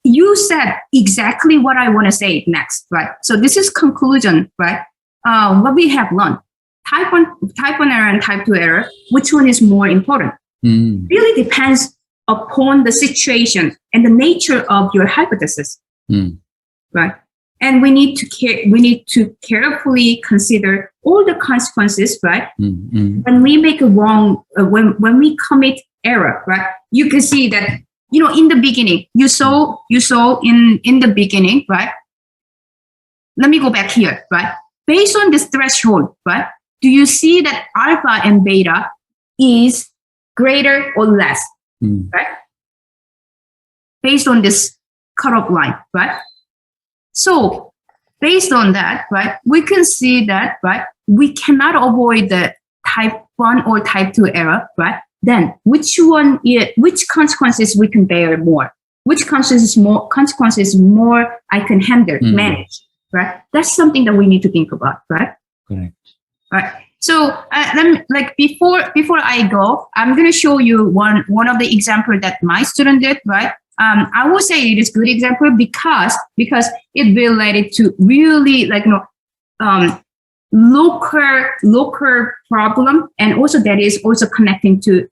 you said exactly what I want to say next, right? So this is conclusion, right? What we have learned, type 1 error and type 2 error, which one is more important? Really depends upon the situation and the nature of your hypothesis, right? And we need to carefully consider all the consequences, right? When we make a wrong, when we commit error, right? You can see that, in the beginning, you saw in the beginning, right? Let me go back here, right? Based on this threshold, right? Do you see that alpha and beta is greater or less, right? Based on this cutoff line, right? So based on that, right, we can see that, right, we cannot avoid the type 1 or type 2 error, right? Then which consequences we can bear more? Which consequences more I can handle, manage, right? That's something that we need to think about, right? Correct. Right. So before I go, I'm going to show you one of the example that my student did, right? I will say it is good example because it related to really local problem, and also that is also connecting to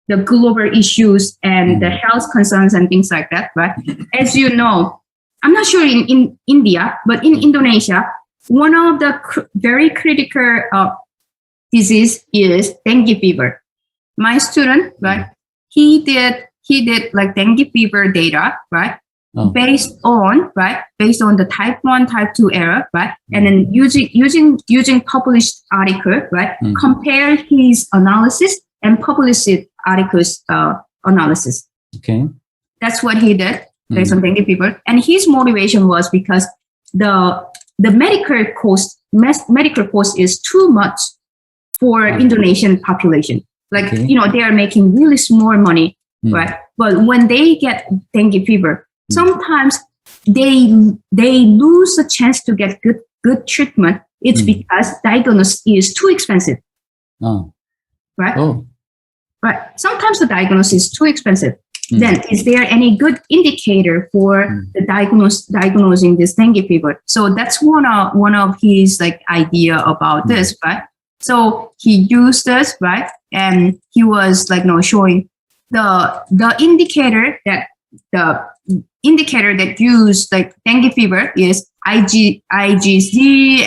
the global issues and the health concerns and things like that, right? As you know, I'm not sure in India, but in Indonesia, one of the very critical disease is dengue fever. My student, right? He did dengue fever data, right? Based on the type 1, type 2 error, right? And then using published article, right? Compare his analysis and published articles analysis. Okay. That's what he did based on dengue fever. And his motivation was because the medical cost is too much for Indonesian population. They are making really small money, right? But when they get dengue fever, sometimes they lose a chance to get good treatment. It's because diagnosis is too expensive. Right? Right. Sometimes the diagnosis is too expensive. Then is there any good indicator for the diagnosing this dengue fever? So that's one of his idea about this, right? So he used this, right? And he was showing the indicator that used dengue fever is IgG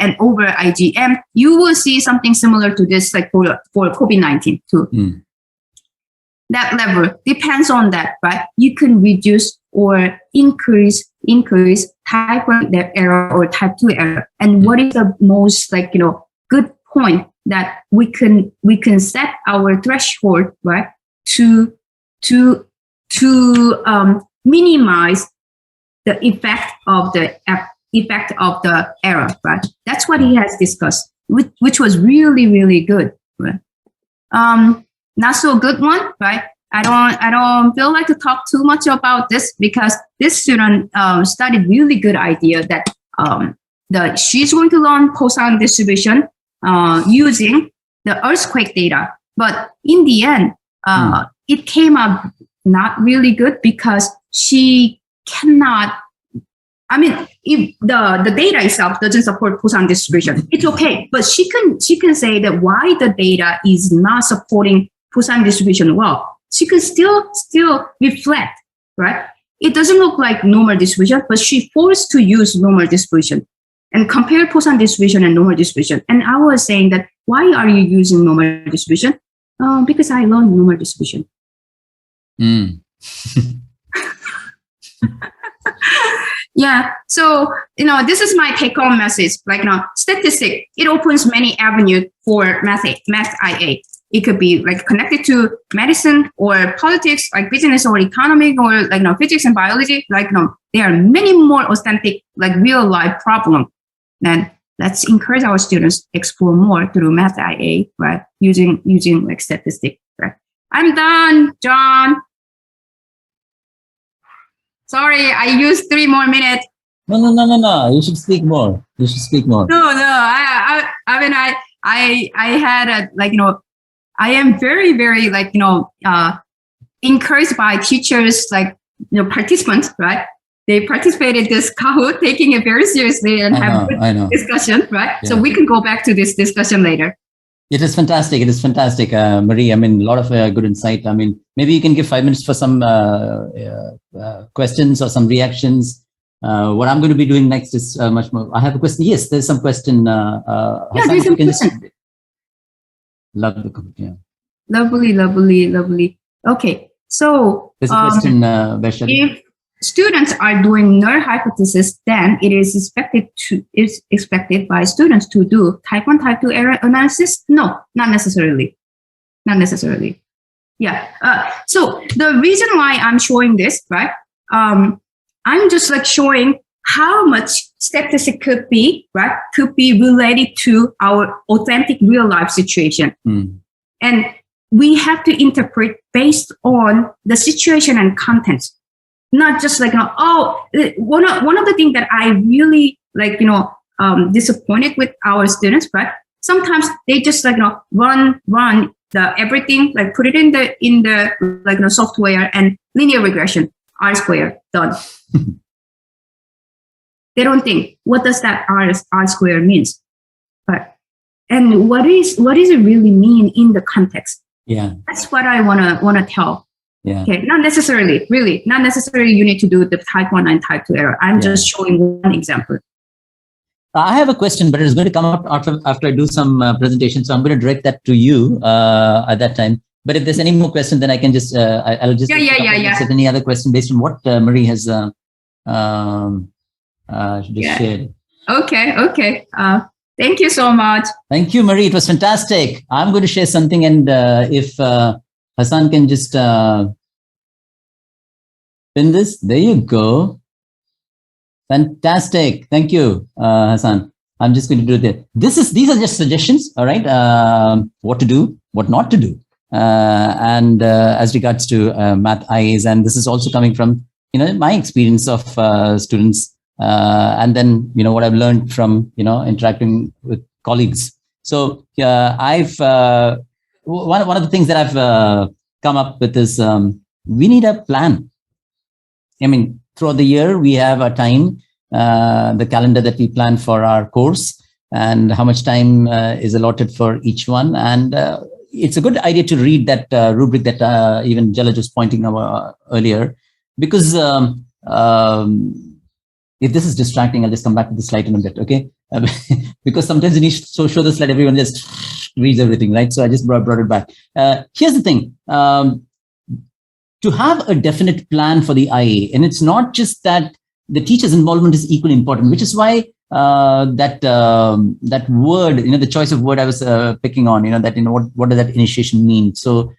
and over IgM. You will see something similar to this for COVID-19 too. That level depends on that, right? You can reduce or increase type 1 error or type 2 error. And what is the most good point that we can set our threshold, right? To to minimize the effect of the error, right? That's what he has discussed, which was really, really good. Right? Not so good one, right? I don't feel like to talk too much about this because this student studied really good idea that she's going to learn Poisson distribution using the earthquake data, but in the end, it came up not really good because she cannot. I mean, if the data itself doesn't support Poisson distribution, it's okay. But she can say that why the data is not supporting Poisson distribution well. She can still reflect, right? It doesn't look like normal distribution, but she forced to use normal distribution and compare Poisson distribution and normal distribution. And I was saying that why are you using normal distribution? Because I learned normal distribution. Yeah. So, this is my take-home message. Like, statistic, it opens many avenues for math IA. It could be like connected to medicine or politics, like business or economic or like, physics and biology. Like, there are many more authentic, like real life problems. And let's encourage our students explore more through math IA, right? Using like statistic, right? I'm done, John. Sorry, I used 3 more minutes. No. You should speak more. No. I mean, I had a, like, I am very, very, like, encouraged by teachers, like, participants, right? They participated this Kahoot, taking it very seriously and have good discussion, right? Yeah. So we can go back to this discussion later. It is fantastic. Marie. I mean, a lot of good insight. I mean, maybe you can give 5 minutes for some questions or some reactions. What I'm going to be doing next is much more. I have a question. Yes, there's some question. There's some question. Love the comment. Yeah. Lovely. Okay, so there's a question. If students are doing null hypothesis, then it is expected by students to do type 1, type 2 error analysis? No, not necessarily. Yeah. So the reason why I'm showing this, right? I'm just like showing how much statistic could be, right? Could be related to our authentic real life situation. And we have to interpret based on the situation and contents. Not just like, one of the things that I really like, disappointed with our students, right? Sometimes they just like, run the everything, like put it in the like, software and linear regression, R square, done. They don't think, what does that R square means? Right? And what is it really mean in the context? Yeah. That's what I wanna tell. Yeah. Okay, not necessarily you need to do the type 1 and type 2 error. I'm just showing one example. I have a question, but it's going to come up after I do some presentation. So I'm going to direct that to you at that time. But if there's any more questions, then I can just, I'll just set any other question based on what Marie has just shared. Okay. Thank you so much. Thank you, Marie. It was fantastic. I'm going to share something, and if Hassan can just pin this. There you go. Fantastic. Thank you, Hassan. I'm just going to do that. These are just suggestions. All right. What to do, what not to do. And as regards to math IAs, and this is also coming from, my experience of students, and then, what I've learned from, interacting with colleagues. So I've, one of the things that I've come up with is we need a plan. I mean, throughout the year, we have a time, the calendar that we plan for our course, and how much time is allotted for each one. And it's a good idea to read that rubric that even Jalaj was pointing out earlier, because if this is distracting, I'll just come back to the slide in a bit, okay? Because sometimes you need to show the slide, everyone just reads everything, right? So I just brought it back. Here's the thing. To have a definite plan for the IA, and it's not just that the teacher's involvement is equally important, which is why that word, the choice of word I was picking on, what does that initiation mean? So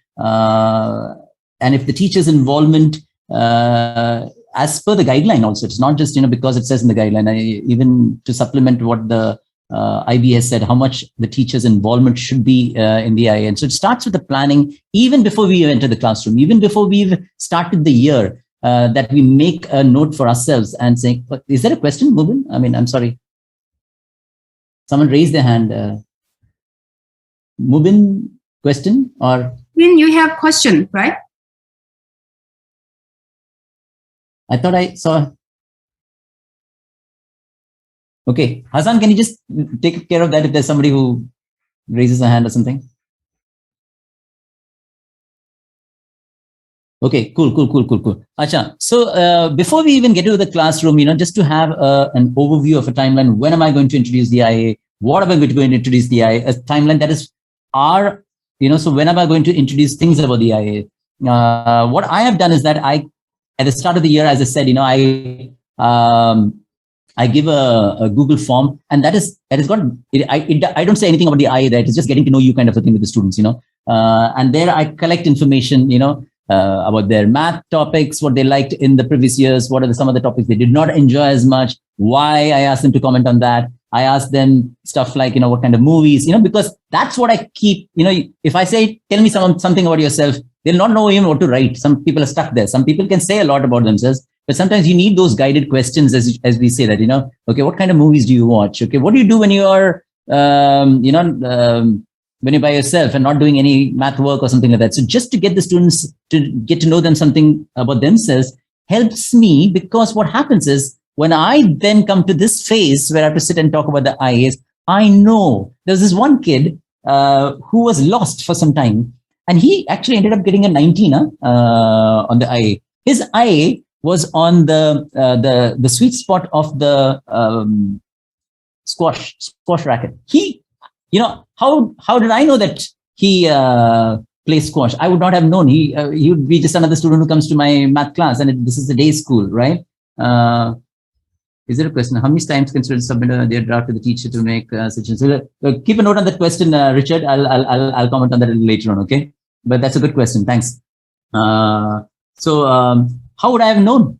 and if the teacher's involvement, as per the guideline also, it's not just, because it says in the guideline, even to supplement what the IB has said, how much the teacher's involvement should be in the IA. And so it starts with the planning, even before we enter the classroom, even before we've started the year, that we make a note for ourselves and saying, is there a question, Mubin? I mean, I'm sorry. Someone raised their hand. Mubin, question or? When you have question, right? I thought I saw. Okay, Hassan, can you just take care of that if there's somebody who raises a hand or something? Okay, cool. Acha. So before we even get to the classroom, just to have an overview of a timeline, when am I going to introduce the IA? What am I going to introduce the IA? A timeline that is so when am I going to introduce things about the IA? What I have done is that at the start of the year, as I said, I give a Google form, and that has got, I don't say anything about the IA there. It's just getting to know you kind of a thing with the students, and there I collect information, about their math topics, what they liked in the previous years, what are some of the topics they did not enjoy as much, why I asked them to comment on that. I ask them stuff like, what kind of movies, because that's what I keep, if I say, tell me something about yourself, they'll not know even what to write. Some people are stuck there. Some people can say a lot about themselves, but sometimes you need those guided questions as we say that, okay, what kind of movies do you watch? Okay, what do you do when you are, when you're by yourself and not doing any math work or something like that? So just to get the students to get to know them something about themselves helps me, because what happens is when I then come to this phase where I have to sit and talk about the IAs, I know there's this one kid who was lost for some time, and he actually ended up getting a 19 on the IA. His IA was on the sweet spot of the squash racket. He, how did I know that he plays squash? I would not have known. He would be just another student who comes to my math class, and this is the day school, right? Is there a question? How many times can students submit their draft to the teacher to make suggestions? So, keep a note on that question, Richard. I'll comment on that a little later on. Okay, but that's a good question. Thanks. So how would I have known?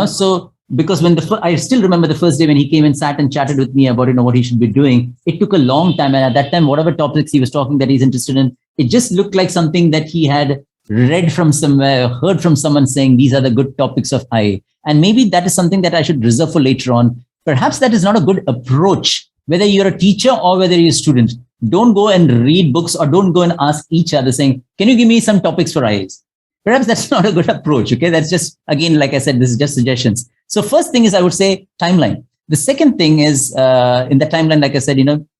So because when I still remember the first day when he came and sat and chatted with me about what he should be doing. It took a long time, and at that time, whatever topics he was talking that he's interested in, it just looked like something that he had read from somewhere, heard from someone saying these are the good topics of IA. And maybe that is something that I should reserve for later on. Perhaps that is not a good approach, whether you're a teacher or whether you're a student. Don't go and read books or don't go and ask each other saying, can you give me some topics for IAs? Perhaps that's not a good approach. Okay, that's just, again, like I said, this is just suggestions. So first thing is, I would say timeline. The second thing is in the timeline, like I said,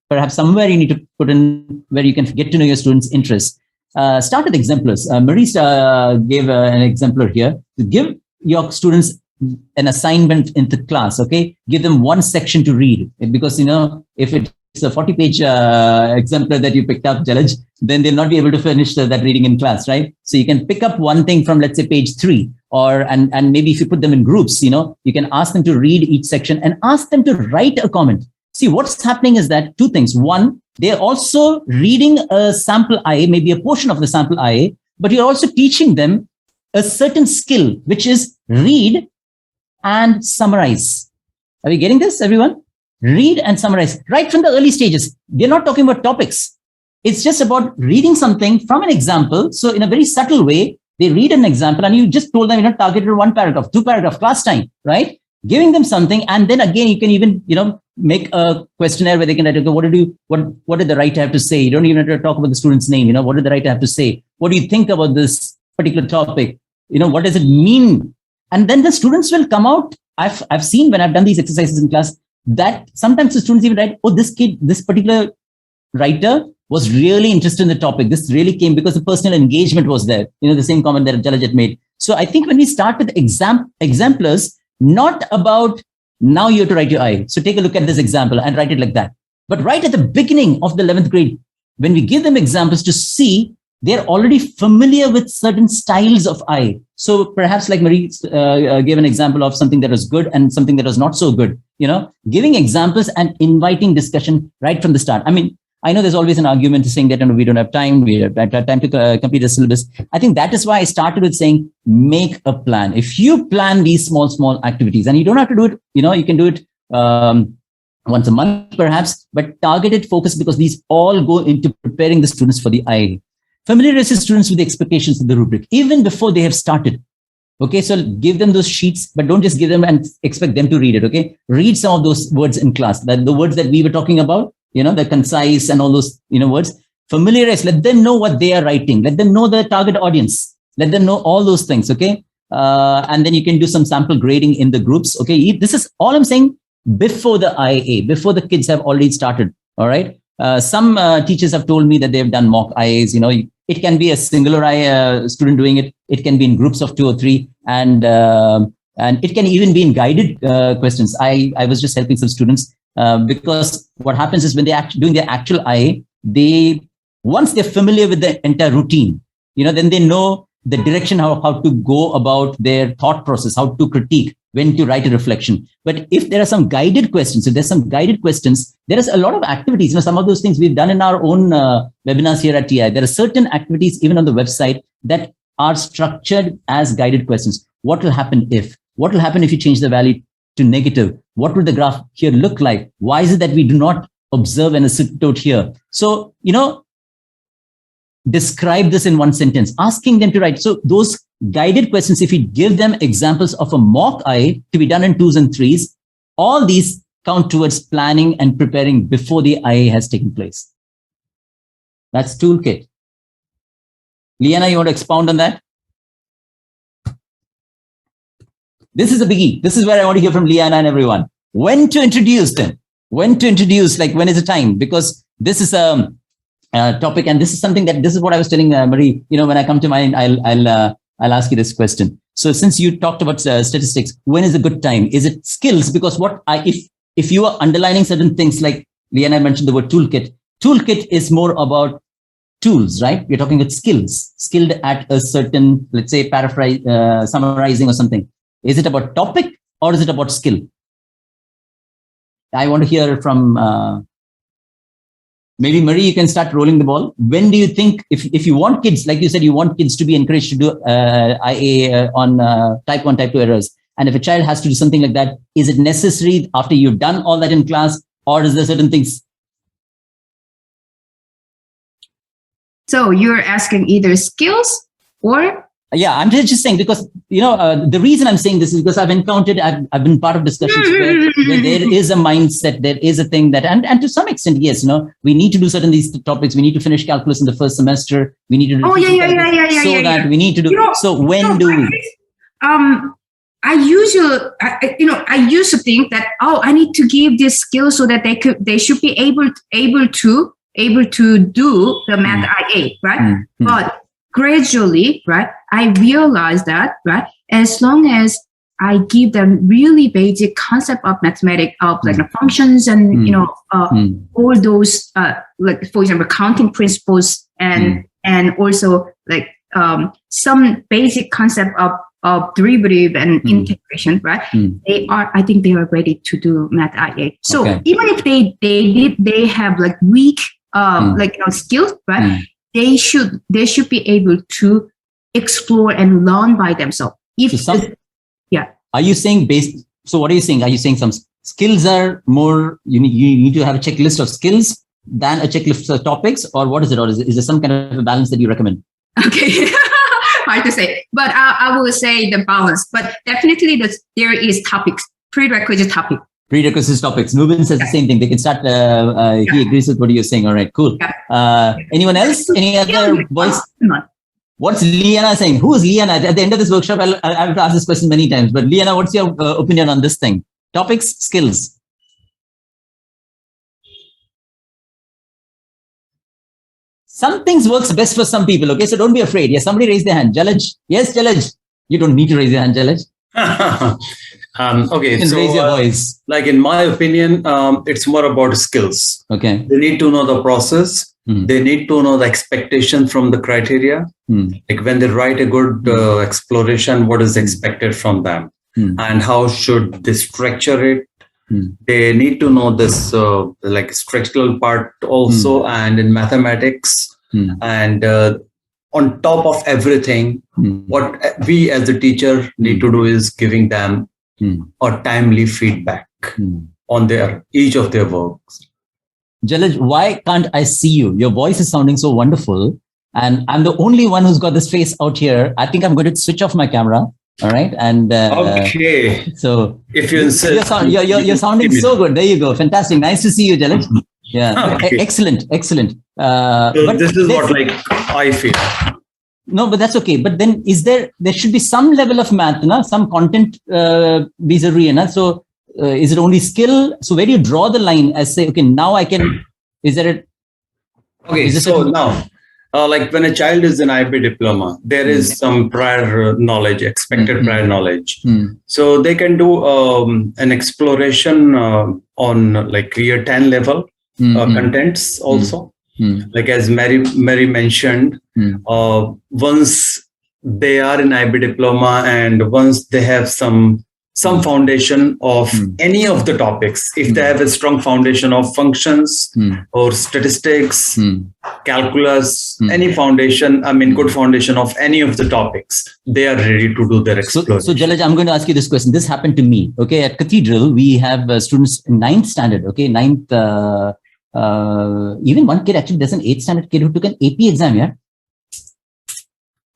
perhaps somewhere you need to put in where you can get to know your students' interests. Start with exemplars. Marie gave an exemplar here. Give your students an assignment in the class, okay? Give them one section to read, because, if it's a 40-page exemplar that you picked up, Jalaj, then they'll not be able to finish that reading in class, right? So you can pick up one thing from, let's say, page 3, and maybe if you put them in groups, you can ask them to read each section and ask them to write a comment. See, what's happening is that two things. One, they're also reading a sample IA, maybe a portion of the sample IA, but you're also teaching them a certain skill, which is read and summarize. Are we getting this, everyone? Read and summarize right from the early stages. We're not talking about topics. It's just about reading something from an example. So in a very subtle way, they read an example and you just told them, targeted 1 paragraph, 2 paragraph, class time, right? Giving them something. And then again, you can even, make a questionnaire where they can write, what did the writer have to say? You don't even have to talk about the student's name. What did the writer have to say? What do you think about this particular topic? What does it mean? And then the students will come out. I've seen when I've done these exercises in class that sometimes the students even write, this particular writer was really interested in the topic. This really came because the personal engagement was there. The same comment that Jalajat made. So I think when we start with exemplars, not about now you have to write your IA. So take a look at this example and write it like that. But right at the beginning of the 11th grade, when we give them examples to see, they're already familiar with certain styles of IA. So perhaps like Marie gave an example of something that was good and something that was not so good, giving examples and inviting discussion right from the start. I mean, I know there's always an argument saying that we don't have time, we don't have time to complete the syllabus. I think that is why I started with saying, make a plan. If you plan these small activities, and you don't have to do it, you can do it once a month perhaps, but targeted focus, because these all go into preparing the students for the IA. Familiarize the students with the expectations of the rubric, even before they have started. Okay, so give them those sheets, but don't just give them and expect them to read it. Okay, read some of those words in class, the words that we were talking about, the concise and all those, words. Familiarize, let them know what they are writing. Let them know the target audience. Let them know all those things. Okay, and then you can do some sample grading in the groups. Okay, this is all I'm saying before the IA, before the kids have already started. All right. Some teachers have told me that they've done mock IAs. It can be a singular IA student doing it. It can be in groups of 2 or 3, and it can even be in guided questions. I was just helping some students because what happens is when they're doing their actual IA, once they're familiar with the entire routine, then they know the direction, how to go about their thought process, how to critique, when to write a reflection. But if there are some guided questions, there is a lot of activities. Some of those things we've done in our own webinars here at TI. There are certain activities even on the website that are structured as guided questions. What will happen if? What will happen if you change the value to negative? What will the graph here look like? Why is it that we do not observe an asymptote here? So, describe this in one sentence, asking them to write. So those guided questions, if you give them examples of a mock IA to be done in 2s and 3s, all these count towards planning and preparing before the IA has taken place. That's toolkit. Liana, you want to expound on that? This is a biggie. This is where I want to hear from Liana and everyone. When to introduce them? When to introduce, like when is the time? Because this is a topic, and this is something this is what I was telling Marie. When I come to mind, I'll ask you this question. So since you talked about statistics, when is a good time? Is it skills? Because if you are underlining certain things, like Liana mentioned the word toolkit. Toolkit is more about tools, right? We're talking about skills, skilled at a certain, let's say, summarizing or something. Is it about topic or is it about skill? I want to hear from maybe Marie, you can start rolling the ball. When do you think, if you want kids, like you said, you want kids to be encouraged to do IA on type 1, type 2 errors. And if a child has to do something like that, is it necessary after you've done all that in class, or is there certain things? So you're asking either skills or? Yeah, I'm just saying, because, the reason I'm saying this is because I've encountered, I've been part of discussions where there is a mindset, there is a thing that, and to some extent, yes, we need to do certain these topics. We need to finish calculus in the first semester. We need to do that we need to do. So when do we? I used to think that, I need to give this skill so that they should be able to do the math IA, right? But gradually, right, I realized that, right, as long as I give them really basic concept of mathematics, of like the functions and all those like, for example, counting principles and also like some basic concept of derivative and integration, right? I think they are ready to do math IA. So even if they have like weak skills, right? They should be able to explore and learn by themselves. Are you saying so what are you saying? Are you saying some skills are more, you need to have a checklist of skills than a checklist of topics, or what is it? Or is there some kind of a balance that you recommend? Okay. Hard to say, but I will say the balance, but definitely there is topics, prerequisite topic. Prerequisites topics. Nubin says the same thing. They can start. He agrees with what you're saying. All right, cool. Anyone else? Any other voice? What's Liana saying? Who is Liana? At the end of this workshop, I'll have to ask this question many times. But Liana, what's your opinion on this thing? Topics, skills. Some things works best for some people. Okay, so don't be afraid. Yes, somebody raise their hand. Jalaj. Yes, Jalaj. You don't need to raise your hand, Jalaj. Okay, so raise your voice. Like in my opinion, it's more about skills. Okay, they need to know the process. They need to know the expectation from the criteria. Like when they write a good exploration, what is expected from them, and how should they structure it, They need to know this like structural part also, and in mathematics, and on top of everything, what we as a teacher need to do is giving them a timely feedback on each of their works. Jalaj, why can't I see you? Your voice is sounding so wonderful. And I'm the only one who's got this face out here. I think I'm going to switch off my camera. All right. And okay. So if you insist, you're sounding so good. There you go. Fantastic. Nice to see you, Jalaj. Yeah. Okay. Excellent. Excellent. So but this is what like I feel. No, but that's okay. But then there should be some level of math, some content vis-a-vis. So is it only skill? So where do you draw the line as say, okay, now I can, is there a... Okay, so now, like when a child is in IB diploma, there is some prior knowledge, expected prior knowledge. So they can do an exploration on like year 10 level contents also. Like as Mary mentioned, once they are in IB diploma and once they have some foundation of any of the topics, if they have a strong foundation of functions or statistics, calculus, any foundation, good foundation of any of the topics, they are ready to do their exploration. So Jalaj, I'm going to ask you this question. This happened to me. Okay, at Cathedral, we have students in 9th standard. Okay, 9th. Even one kid actually, there's an 8th standard kid who took an AP exam. Yeah,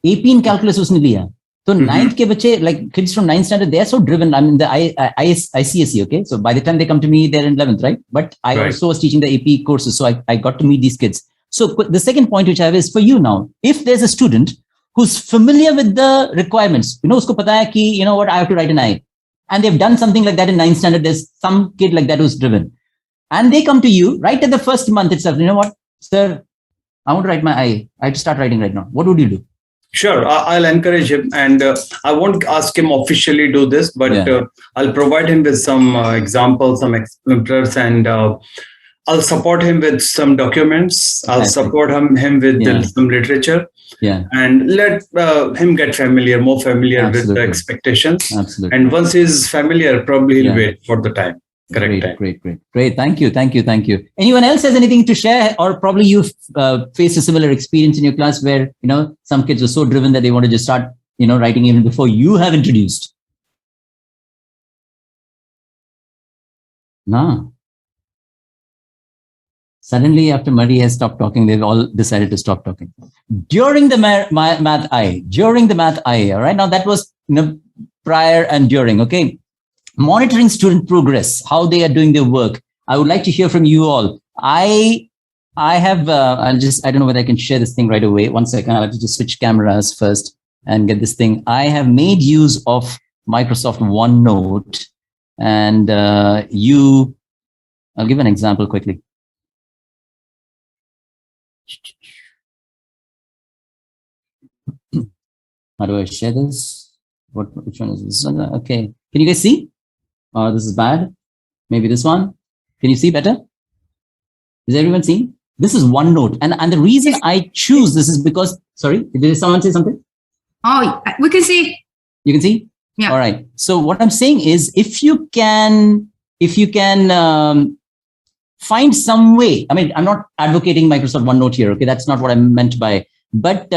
AP in calculus usne liya. So 9th ke bache, like kids from 9th standard, they are so driven. I mean, the ICSE, okay? So by the time they come to me, they're in 11th, right? But I also was teaching the AP courses, so I got to meet these kids. So the second point which I have is for you now. If there's a student who's familiar with the requirements, usko pata hai ki, what, I have to write an I. And they've done something like that in 9th standard. There's some kid like that who's driven. And they come to you right at the first month itself. You know what, sir, I want to write my I. I have to start writing right now. What would you do? Sure, I'll encourage him, and I won't ask him officially do this, but I'll provide him with some examples, some exemplars, and I'll support him with some documents. I'll support him with some literature, and let him get more familiar with the expectations. Absolutely. And once he's familiar, probably he'll wait for the time. Great. Thank you. Anyone else has anything to share, or probably you've faced a similar experience in your class where, some kids were so driven that they want to just start, writing even before you have introduced? No. Suddenly, after Murray has stopped talking, they've all decided to stop talking. During the math I, all right? Now that was prior and during, okay? Monitoring student progress, how they are doing their work. I would like to hear from you all. I have, I don't know whether I can share this thing right away. 1 second, I'll have to just switch cameras first and get this thing. I have made use of Microsoft OneNote, and I'll give an example quickly. How do I share this? Which one is this? Okay, can you guys see? This is bad. Maybe this one. Can you see better? Is everyone seeing? This is OneNote. And the reason I choose this is because, sorry, did someone say something? Oh, we can see. You can see? Yeah. All right. So what I'm saying is, if you can find some way, I mean, I'm not advocating Microsoft OneNote here. Okay. That's not what I meant by, but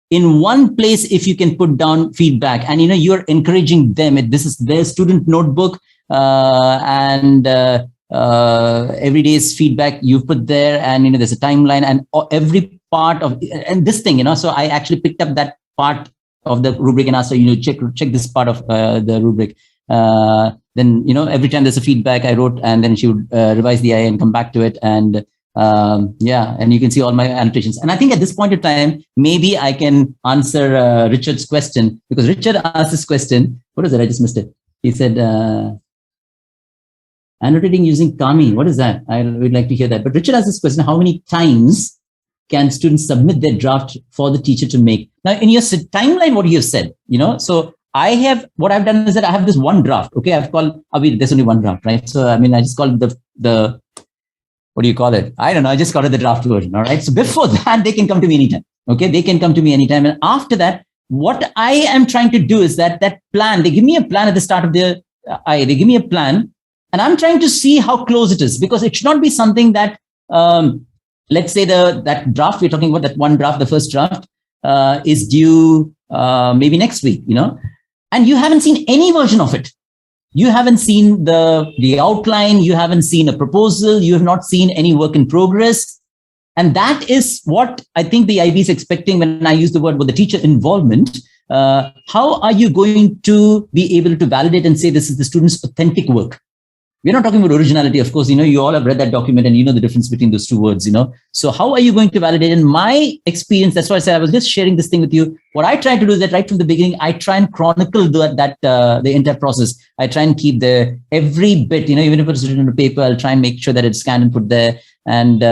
in one place, if you can put down feedback and, you're encouraging them, this is their student notebook, and every day's feedback you've put there, and, there's a timeline and every part of, and this thing, so I actually picked up that part of the rubric and asked her, check this part of the rubric. Then, every time there's a feedback I wrote, and then she would revise the IA and come back to it. And and you can see all my annotations. And I think at this point of time, maybe I can answer Richard's question, because Richard asked this question. What is it? I just missed it. He said, annotating using Kami. What is that? I would like to hear that. But Richard asked this question: how many times can students submit their draft for the teacher to make? Now, in your timeline, what you have said, so what I've done is that I have this one draft. Okay, I've called, there's only one draft, right? So, I just call it the what do you call it? I don't know. I just call it the draft version. All right. So before that, they can come to me anytime. Okay. They can come to me anytime. And after that, what I am trying to do is that plan, they give me a plan at the start of they give me a plan. And I'm trying to see how close it is, because it should not be something that, let's say that draft we're talking about, that one draft, the first draft, is due maybe next week, and you haven't seen any version of it. You haven't seen the outline, you haven't seen a proposal, you have not seen any work in progress. And that is what I think the IB is expecting when I use the word, the teacher involvement. How are you going to be able to validate and say this is the student's authentic work? We're not talking about originality, of course. You all have read that document and you know the difference between those two words. So how are you going to validate? In my experience, that's why I said I was just sharing this thing with you. What I try to do is that right from the beginning, I try and chronicle the entire process. I try and keep every bit. Even if it's written on paper, I'll try and make sure that it's scanned and put there. And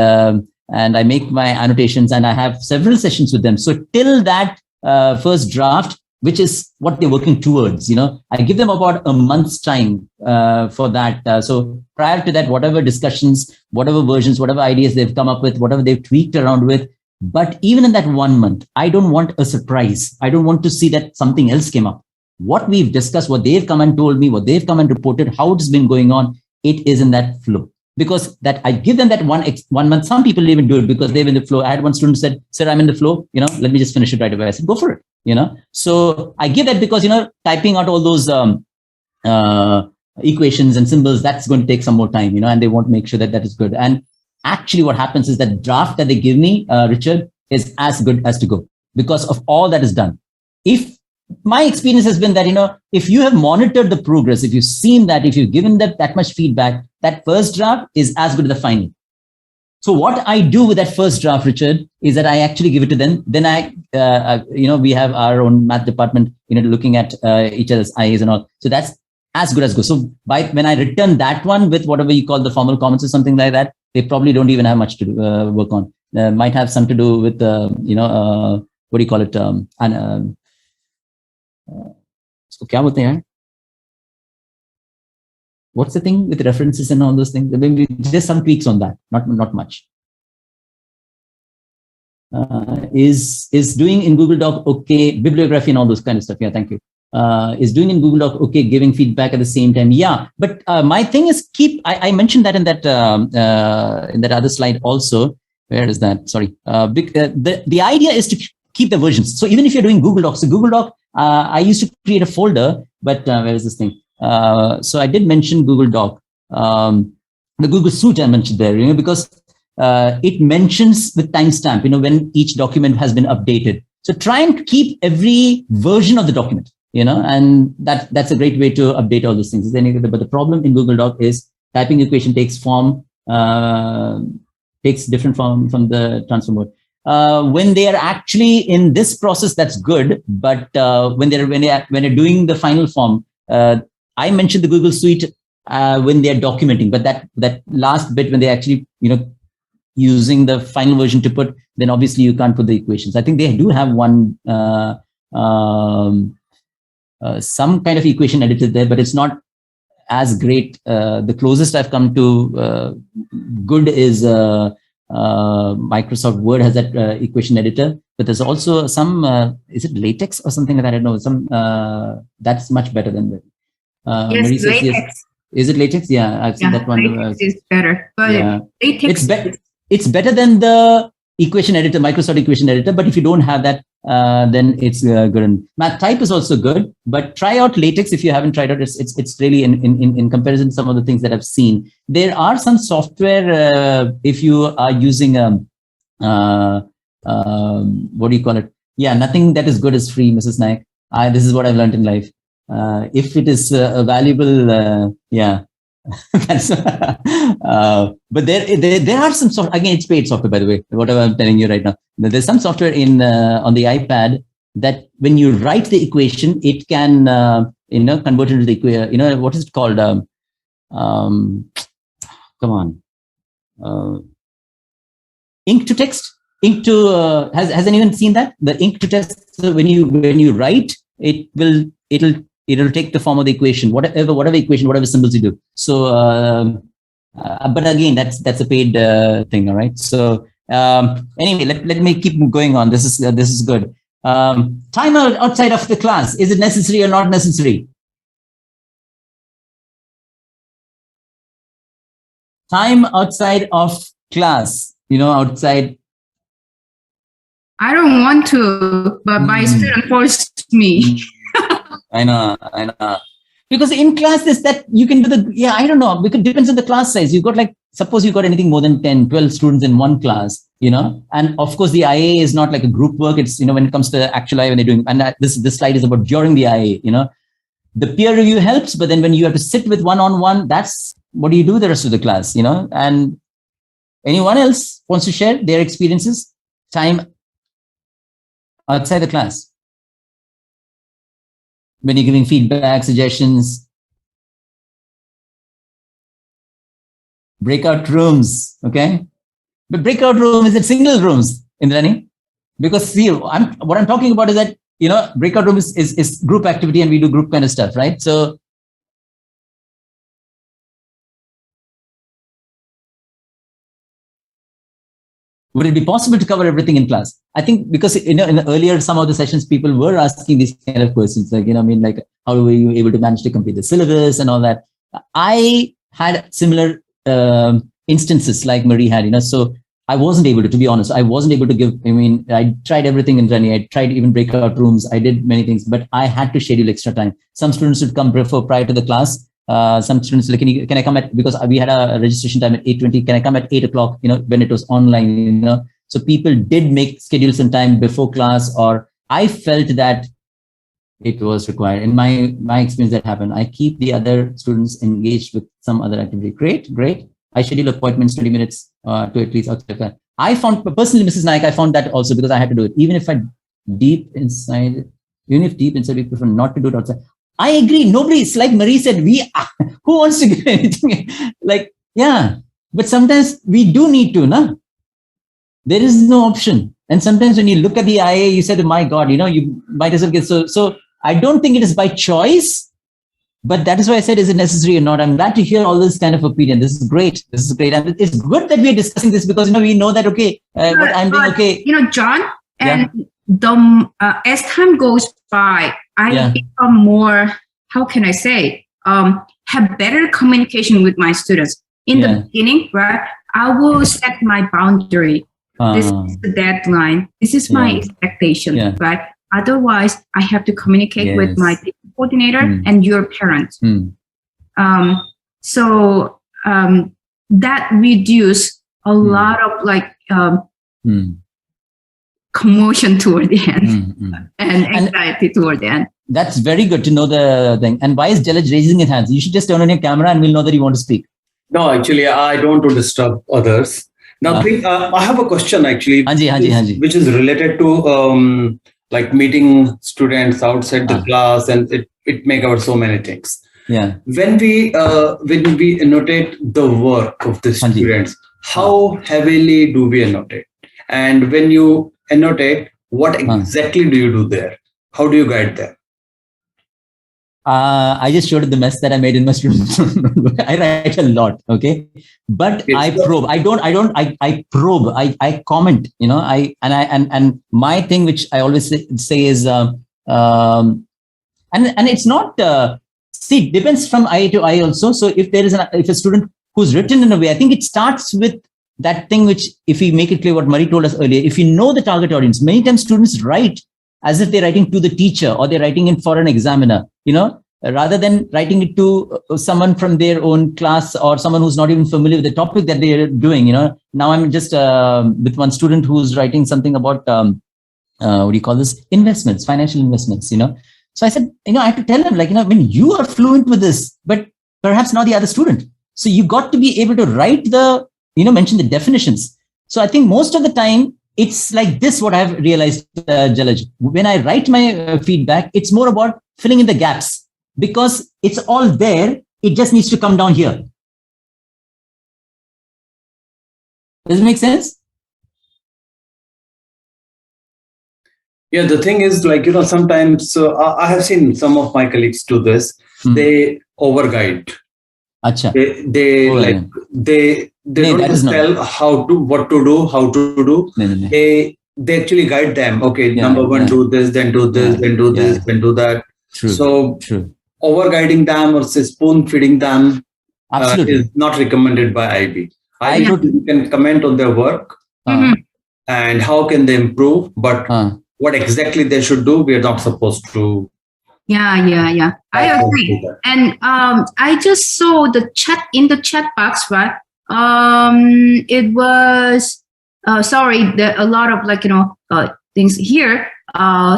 I make my annotations, and I have several sessions with them. So till that first draft, which is what they're working towards, I give them about a month's time for that. So prior to that, whatever discussions, whatever versions, whatever ideas they've come up with, whatever they've tweaked around with. But even in that 1 month, I don't want a surprise. I don't want to see that something else came up. What we've discussed, what they've come and told me, what they've come and reported, how it's been going on, it is in that flow. Because that I give them that 1 month. Some people even do it because they're in the flow. I had one student who said, "Sir, I'm in the flow. Let me just finish it right away." I said, "Go for it." So I give that because typing out all those equations and symbols, that's going to take some more time. And they want to make sure that is good. And actually, what happens is that draft that they give me, Richard, is as good as to go because of all that is done. If my experience has been that, if you have monitored the progress, if you've seen that, if you've given that much feedback, that first draft is as good as the final. So what I do with that first draft, Richard, is that I actually give it to them. Then we have our own math department, looking at each other's eyes and all. So that's as good as go. So when I return that one with whatever you call the formal comments or something like that, they probably don't even have much to work on. Might have some to do with, what do you call it? So क्या बोलते हैं? What's the thing with references and all those things? Maybe just some tweaks on that, not much. Is doing in Google Doc okay? Bibliography and all those kind of stuff. Yeah, thank you. Is doing in Google Doc okay? Giving feedback at the same time. Yeah, but my thing is I mentioned that in that other slide also. Where is that? Sorry. The idea is to keep the versions. So even if you're doing Google Docs, so Google Doc, I used to create a folder, but where is this thing? So I did mention Google Doc, the Google Suite I mentioned there, because it mentions with timestamp, when each document has been updated. So try and keep every version of the document, and that's a great way to update all those things. But the problem in Google Doc is typing equation takes different form from the transfer mode. When they are actually in this process, that's good. But when they're doing the final form, I mentioned the Google Suite when they're documenting, but that last bit when they actually using the final version to put, then obviously you can't put the equations. I think they do have one some kind of equation editor there, but it's not as great. The closest I've come to good is Microsoft Word has that equation editor, but there's also some is it LaTeX or something like that? I don't know. Some that's much better than that. Yes, LaTeX. Yes. Is it LaTeX? Yeah, I've seen that one. LaTeX is better, but yeah. LaTeX it's better than the equation editor, Microsoft equation editor. But if you don't have that, then it's good. And math type is also good, but try out LaTeX if you haven't tried it. It's really in comparison to some of the things that I've seen. There are some software if you are using what do you call it? Yeah, nothing that is good is free, Mrs. Naik. This is what I've learned in life. If it is a valuable, yeah. That's, but there are some software, again, it's paid software, by the way, whatever I'm telling you right now. There's some software on the iPad that when you write the equation, it can, convert it into the equation, what is it called? Come on. Ink to text? Ink to, has anyone seen that? The ink to text, so when you write, it'll take the form of the equation, whatever equation, whatever symbols you do. So, but again, that's a paid thing, all right? So anyway, let me keep going on. This is good. Time outside of the class, is it necessary or not necessary? time outside of class, outside. I don't want to, but my student forced me. I know. Because in class is that you can do I don't know, because it depends on the class size. You've got suppose you've got anything more than 10, 12 students in one class, and of course the IA is not like a group work. It's, when it comes to the actual IA, when they're doing, and this slide is about during the IA, the peer review helps, but then when you have to sit with one-on-one, that's what do you do the rest of the class, and anyone else wants to share their experiences, time outside the class? When you're giving feedback, suggestions, breakout rooms, okay? But breakout room, is it single rooms, Indrani? Because see, what I'm talking about is that, breakout room is group activity and we do group kind of stuff, right? So, would it be possible to cover everything in class? I think because, in the earlier, some of the sessions, people were asking these kind of questions, like, how were you able to manage to complete the syllabus and all that? I had similar instances like Marie had, so I wasn't able to be honest, I wasn't able to give, I tried everything in Rani, I tried even breakout rooms, I did many things, but I had to schedule extra time. Some students would come prior to the class. Some students like, can I come at, because we had a registration time at 8:20, can I come at 8 o'clock, when it was online, so people did schedule some time before class, or I felt that it was required. In my experience, that happened. I keep the other students engaged with some other activity. Great. I schedule appointments 20 minutes to at least outside. I found personally, Mrs. Naik, I found that also because I had to do it. Even if deep inside, we prefer not to do it outside. I agree. Nobody, it's like Marie said, who wants to give anything? But sometimes we do need to, na? There is no option. And sometimes when you look at the IA, you said, my God, you might as well get so I don't think it is by choice, but that is why I said, is it necessary or not? I'm glad to hear all this kind of opinion. This is great. And it's good that we're discussing this because, we know that, okay, what I'm doing, okay. John, and as time goes by, I become more, how can I say, have better communication with my students. In the beginning, right, I will set my boundary. This is the deadline. This is my expectation, right? Otherwise, I have to communicate with my coordinator and your parents. So that reduce a lot of commotion toward the end and anxiety toward the end. That's very good to know the thing. And why is Jalaj raising his hands? You should just turn on your camera and we'll know that you want to speak. No, actually, I don't want to disturb others. Now, I have a question actually, which is related to meeting students outside the class, and it may cover so many things. Yeah. When we annotate the work of the students, how heavily do we annotate? And when you annotate, what exactly do you do there? How do you guide them? I just showed the mess that I made in my students. I write a lot, okay, but I probe. I probe. I comment. And my thing, which I always say is, and it's not. See, it depends from IA to IA also. So if there is if a student who's written in a way, I think it starts with that thing which, if we make it clear what Marie told us earlier, if you know the target audience, many times students write as if they're writing to the teacher or they're writing it for an examiner, rather than writing it to someone from their own class or someone who's not even familiar with the topic that they're doing. Now I'm just with one student who's writing something about, what do you call this? Investments, financial investments, So I said, I have to tell him, when you are fluent with this, but perhaps not the other student. So you got to be able to write mention the definitions. So I think most of the time, it's like this, what I've realized, Jalaj. When I write my feedback, it's more about filling in the gaps because it's all there. It just needs to come down here. Does it make sense? Yeah, the thing is, sometimes I have seen some of my colleagues do this. They overguide. Acha. They don't tell what to do, how to do. No. They actually guide them. Okay, number one, do this, then do this, then do this, then do that. True. So over guiding them or say spoon feeding them Absolutely. is not recommended by IB. I You can comment on their work and how can they improve, but what exactly they should do, we are not supposed to. Yeah. I agree. And I just saw the chat in the chat box, right? It was sorry, a lot of things here. Sharaha,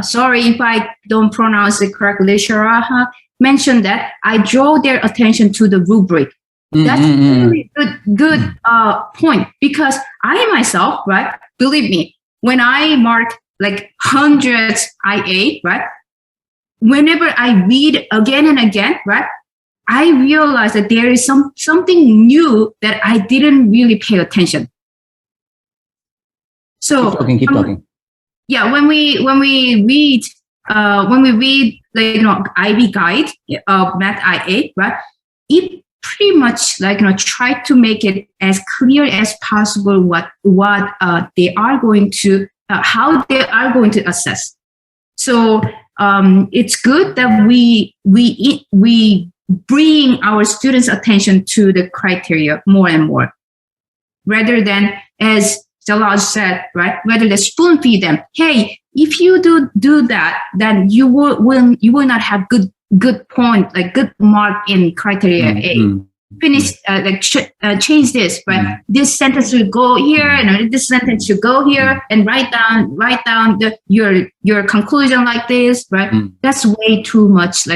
sorry if I don't pronounce it correctly. Sharaha mentioned that I draw their attention to the rubric. That's a really good point, because I myself, right, believe me, when I mark like hundreds IA, right, whenever I read again and again, right, I realize that there is something new that I didn't really pay attention. So keep talking. Yeah, when we read IB guide of Math IA, right, it pretty much try to make it as clear as possible what they are going to how they are going to assess. So it's good that we bring our students' attention to the criteria more and more, rather than, as Jalaj said, right, rather than spoon feed them. Hey, if you do that, then you will not have good point, like good mark in criteria A. Finish, change this, right? This sentence should go here, and this sentence should go here, and write down your conclusion like this, right? That's way too much,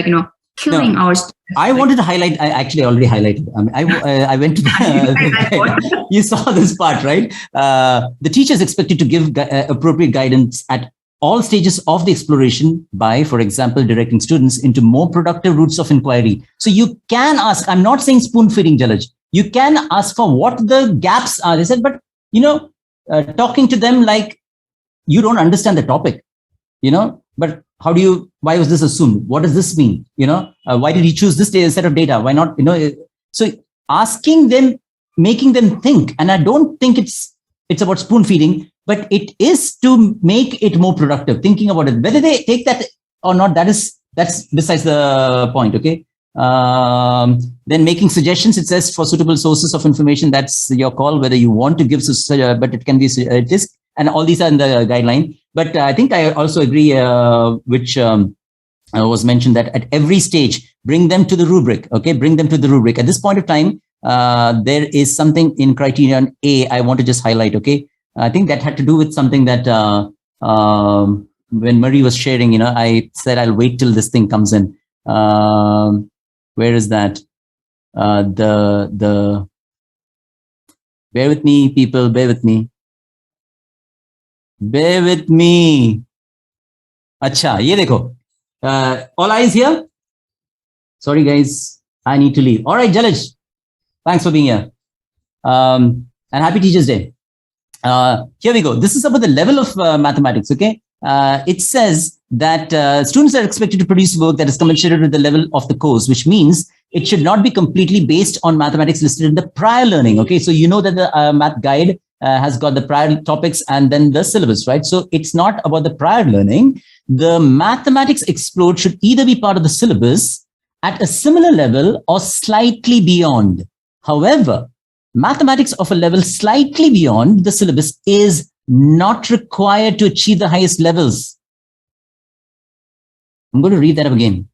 killing our students. I wanted to highlight. I actually already highlighted. I went to the. You saw this part, right? The teacher is expected to give appropriate guidance at all stages of the exploration by, for example, directing students into more productive routes of inquiry. So you can ask. I'm not saying spoon feeding, Jalaj. You can ask for what the gaps are. They said, but talking to them like you don't understand the topic, but why was this assumed? What does this mean? Why did he choose this set of data? Why not? So asking them, making them think. And I don't think it's about spoon feeding, but it is to make it more productive, thinking about it. Whether they take that or not, that's besides the point. Okay. Then making suggestions, it says for suitable sources of information, that's your call, whether you want to give, but it can be, it is, and all these are in the guideline. But I think I also agree, which was mentioned, that at every stage, bring them to the rubric. Okay, bring them to the rubric. At this point of time, there is something in criterion A I want to just highlight. Okay, I think that had to do with something that when Marie was sharing, I said I'll wait till this thing comes in. Where is that? Bear with me, people. Bear with me. Bear with me. Acha, ye dekho. All eyes here. Sorry, guys. I need to leave. All right, Jalaj. Thanks for being here. And happy Teachers Day. Here we go. This is about the level of mathematics. Okay. It says that students are expected to produce work that is commensurate with the level of the course, which means it should not be completely based on mathematics listed in the prior learning. Okay. So you know that the math guide has got the prior topics and then the syllabus, right? So it's not about the prior learning. The mathematics explored should either be part of the syllabus at a similar level or slightly beyond. However, mathematics of a level slightly beyond the syllabus is not required to achieve the highest levels. I'm going to read that up again.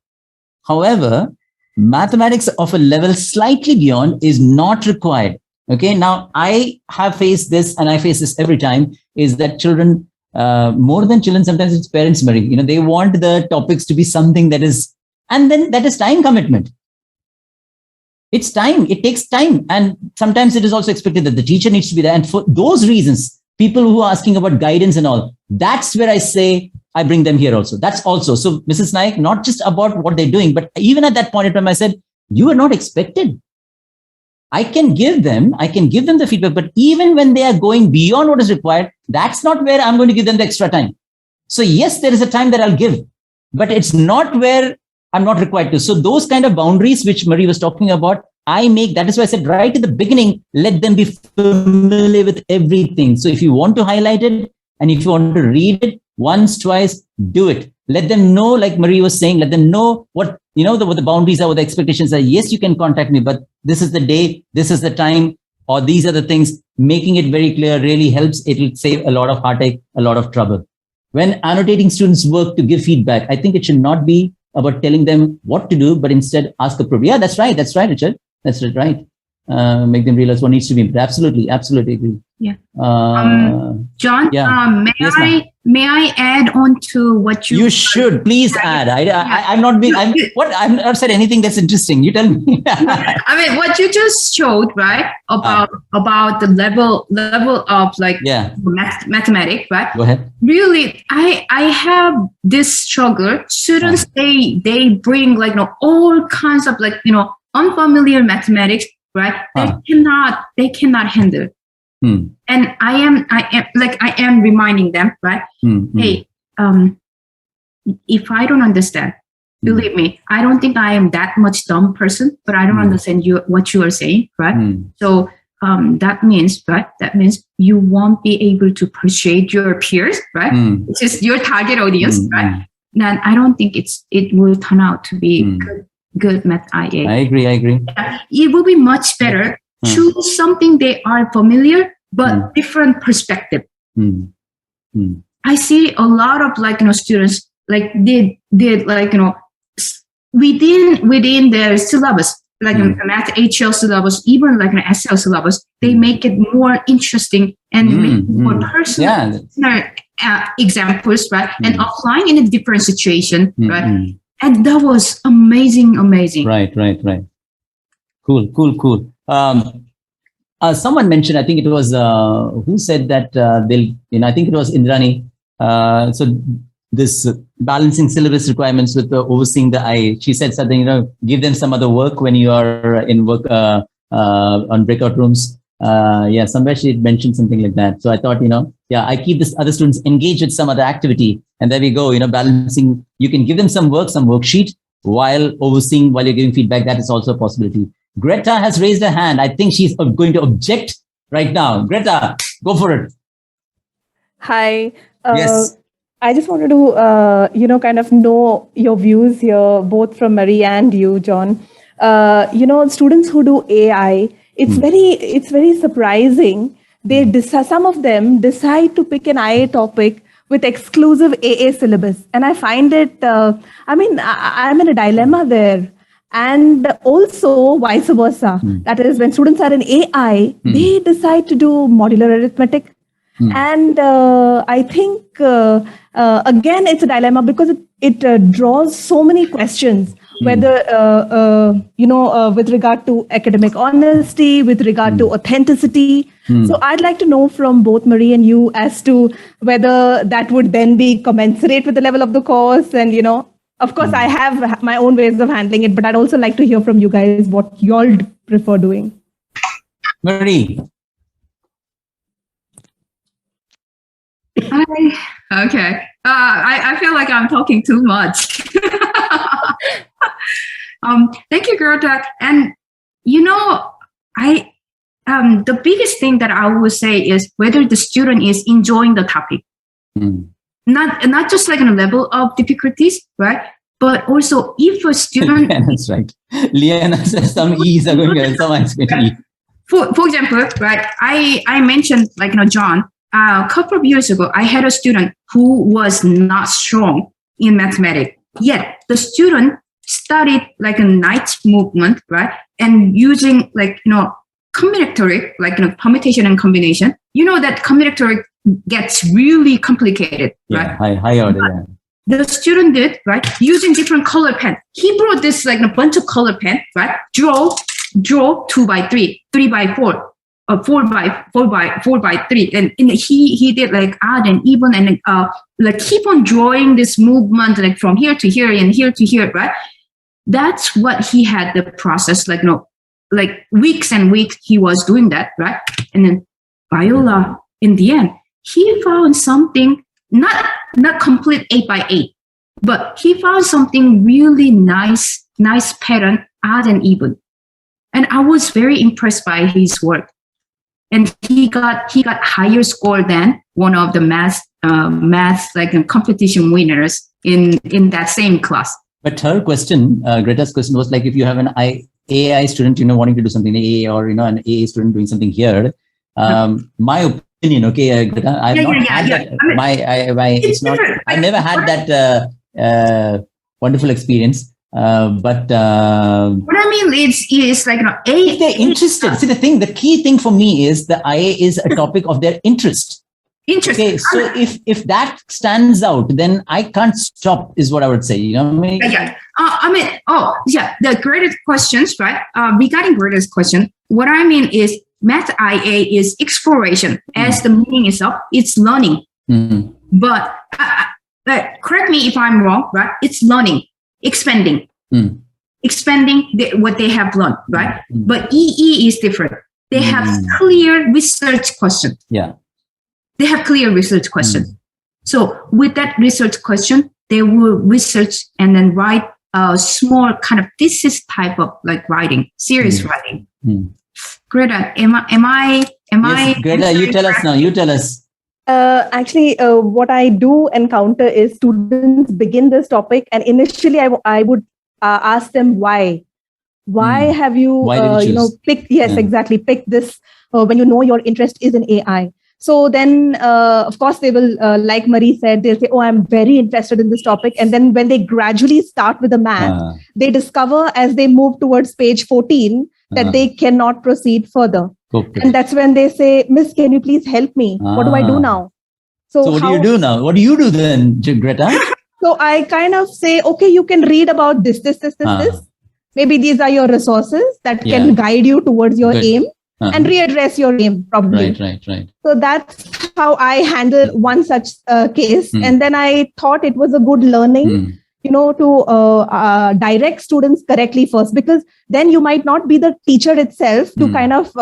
However, mathematics of a level slightly beyond is not required. Okay, now I have faced this, and I face this every time, is that children, more than children, sometimes it's parents, Marie, they want the topics to be something that is, and then that is time commitment. It's time, it takes time. And sometimes it is also expected that the teacher needs to be there. And for those reasons, people who are asking about guidance and all, that's where I say, I bring them here also. That's also, so Mrs. Naik, not just about what they're doing, but even at that point in time, I said, you are not expected. I can give them the feedback, but even when they are going beyond what is required, that's not where I'm going to give them the extra time. So yes, there is a time that I'll give, but it's not where I'm not required to. So those kind of boundaries, which Marie was talking about, I make, that is why I said right at the beginning, let them be familiar with everything. So if you want to highlight it, and if you want to read it once, twice, do it. Let them know, like Marie was saying, let them know what what the boundaries are, what the expectations are. Yes, you can contact me, but this is the day, this is the time, or these are the things. Making it very clear really helps. It will save a lot of heartache, a lot of trouble. When annotating students' work to give feedback, I think it should not be about telling them what to do, but instead ask appropriate. Yeah, that's right, Richard. That's right. Make them realize what needs to be improved. Absolutely agree. Yeah. John, yeah. May I add on to what you should please add. I'm not said anything that's interesting. You tell me. I mean, what you just showed, right? About the level of mathematics, right? Go ahead. Really, I have this struggle. Students, they bring all kinds of unfamiliar mathematics, right? They cannot handle. And I am reminding them, right? Hey, if I don't understand, believe me, I don't think I am that much dumb person, but I don't understand what you are saying, right? So that means you won't be able to persuade your peers, right? Which is your target audience, right? And I don't think it will turn out to be good math IA. I agree. It will be much better. Choose something they are familiar, but different perspective. I see a lot of students did within their syllabus, math HL syllabus, even an SL syllabus, they make it more interesting and make more personal examples, right? And applying in a different situation, right? And that was amazing. Right. Cool. Someone mentioned, I think it was who said that I think it was Indrani. So this balancing syllabus requirements with overseeing the IA. She said something, give them some other work when you are in work on breakout rooms. Somewhere she mentioned something like that. So I thought, I keep this other students engaged with some other activity, and there we go. Balancing. You can give them some worksheet while overseeing, while you're giving feedback. That is also a possibility. Greta has raised her hand. I think she's going to object right now. Greta, go for it. Hi. Yes. I just wanted to, kind of know your views here, both from Marie and you, John. Students who do AI, it's very surprising. Some of them decide to pick an IA topic with exclusive AA syllabus, and I find it. I'm in a dilemma there. And also vice versa. That is, when students are in AI, they decide to do modular arithmetic. And I think, again, it's a dilemma because it draws so many questions, whether, with regard to academic honesty, with regard to authenticity. So I'd like to know from both Marie and you as to whether that would then be commensurate with the level of the course. And, of course, I have my own ways of handling it, but I'd also like to hear from you guys what y'all prefer doing. Marie. Okay. I feel like I'm talking too much. Thank you, Greta. And the biggest thing that I would say is whether the student is enjoying the topic. Not just a level of difficulties, right? But also if a student... That's right. Liana says some E's are going to, some I's going to E. For example, right, I mentioned, John, a couple of years ago, I had a student who was not strong in mathematics. Yet the student studied a night movement, right? And using combinatoric, permutation and combination. That combinatoric gets really complicated, right? High order. The student did, right, using different color pen. He brought this a bunch of color pen, right? Draw 2x3, 3x4, 4x3, and he did odd and even and keep on drawing this movement from here to here and here to here, right? That's what he had the process weeks and weeks he was doing that, right? And then Viola, in the end, he found something not complete 8x8, but he found something really nice pattern, odd and even. And I was very impressed by his work. And he got higher score than one of the math competition winners in that same class. But her question, Greta's question was like, if you have an AI student, wanting to do something in AA, or, an AA student doing something here, my opinion, okay, Greta, I've not had that. I mean, it's not, I never had that wonderful experience. But what I mean is like, if they're interested. See, the key thing for me is the IA is a topic of their interest. Okay, so if that stands out, then I can't stop, is what I would say. Yeah. The greatest questions, right? Regarding greatest question, what I mean is math IA is exploration, as the meaning is up. It's learning, but correct me if I'm wrong, right? It's learning, expanding, what they have learned, right? But EE is different. They have clear research questions. Yeah. They have clear research questions. So with that research question, they will research and then write a small kind of thesis type of like writing, serious writing. Greta, am I? Greta, you tell us now. You tell us. Actually, what I do encounter is students begin this topic, and initially I would ask them why. Why have you, picked? Yes, exactly. Pick this when you know your interest is in AI. So then, of course, they will, like Marie said, they'll say, oh, I'm very interested in this topic. And then when they gradually start with the math, they discover as they move towards page 14 that they cannot proceed further. Okay. And that's when they say, Miss, can you please help me? What do I do now? So what do you do now? What do you do then, Greta? So I kind of say, okay, you can read about this. Maybe these are your resources that can guide you towards your aim. And readdress your aim, probably. Right. So that's how I handle one such case. And then I thought it was a good learning, to direct students correctly first, because then you might not be the teacher itself to kind of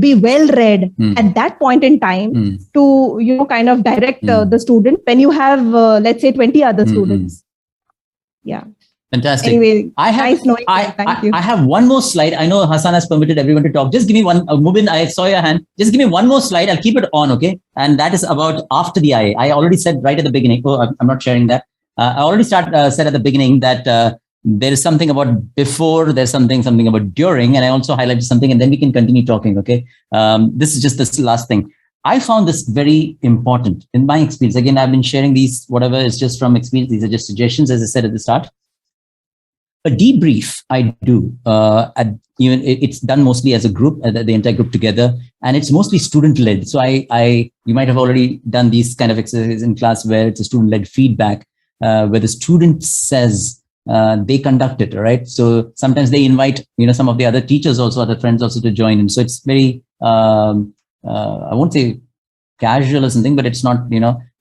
be well read at that point in time to, kind of direct the student when you have, let's say, 20 other students. Yeah. Fantastic. Anyway, Thank you. I have one more slide. I know Hassan has permitted everyone to talk. Just give me one. Mubin, I saw your hand. Just give me one more slide. I'll keep it on, okay? And that is about after the IA. I already said right at the beginning. Oh, I'm not sharing that. I already said at the beginning that there is something about before, there's something about during, and I also highlighted something, and then we can continue talking, okay? This is just this last thing. I found this very important in my experience. Again, I've been sharing these, whatever is just from experience. These are just suggestions, as I said at the start. A debrief I do, it's done mostly as a group, the entire group together, and it's mostly student-led. So you might have already done these kind of exercises in class where it's a student-led feedback, where the student says they conduct it, right? So sometimes they invite, some of the other teachers also, other friends also to join in. So it's very, I won't say casual or something, but it's not,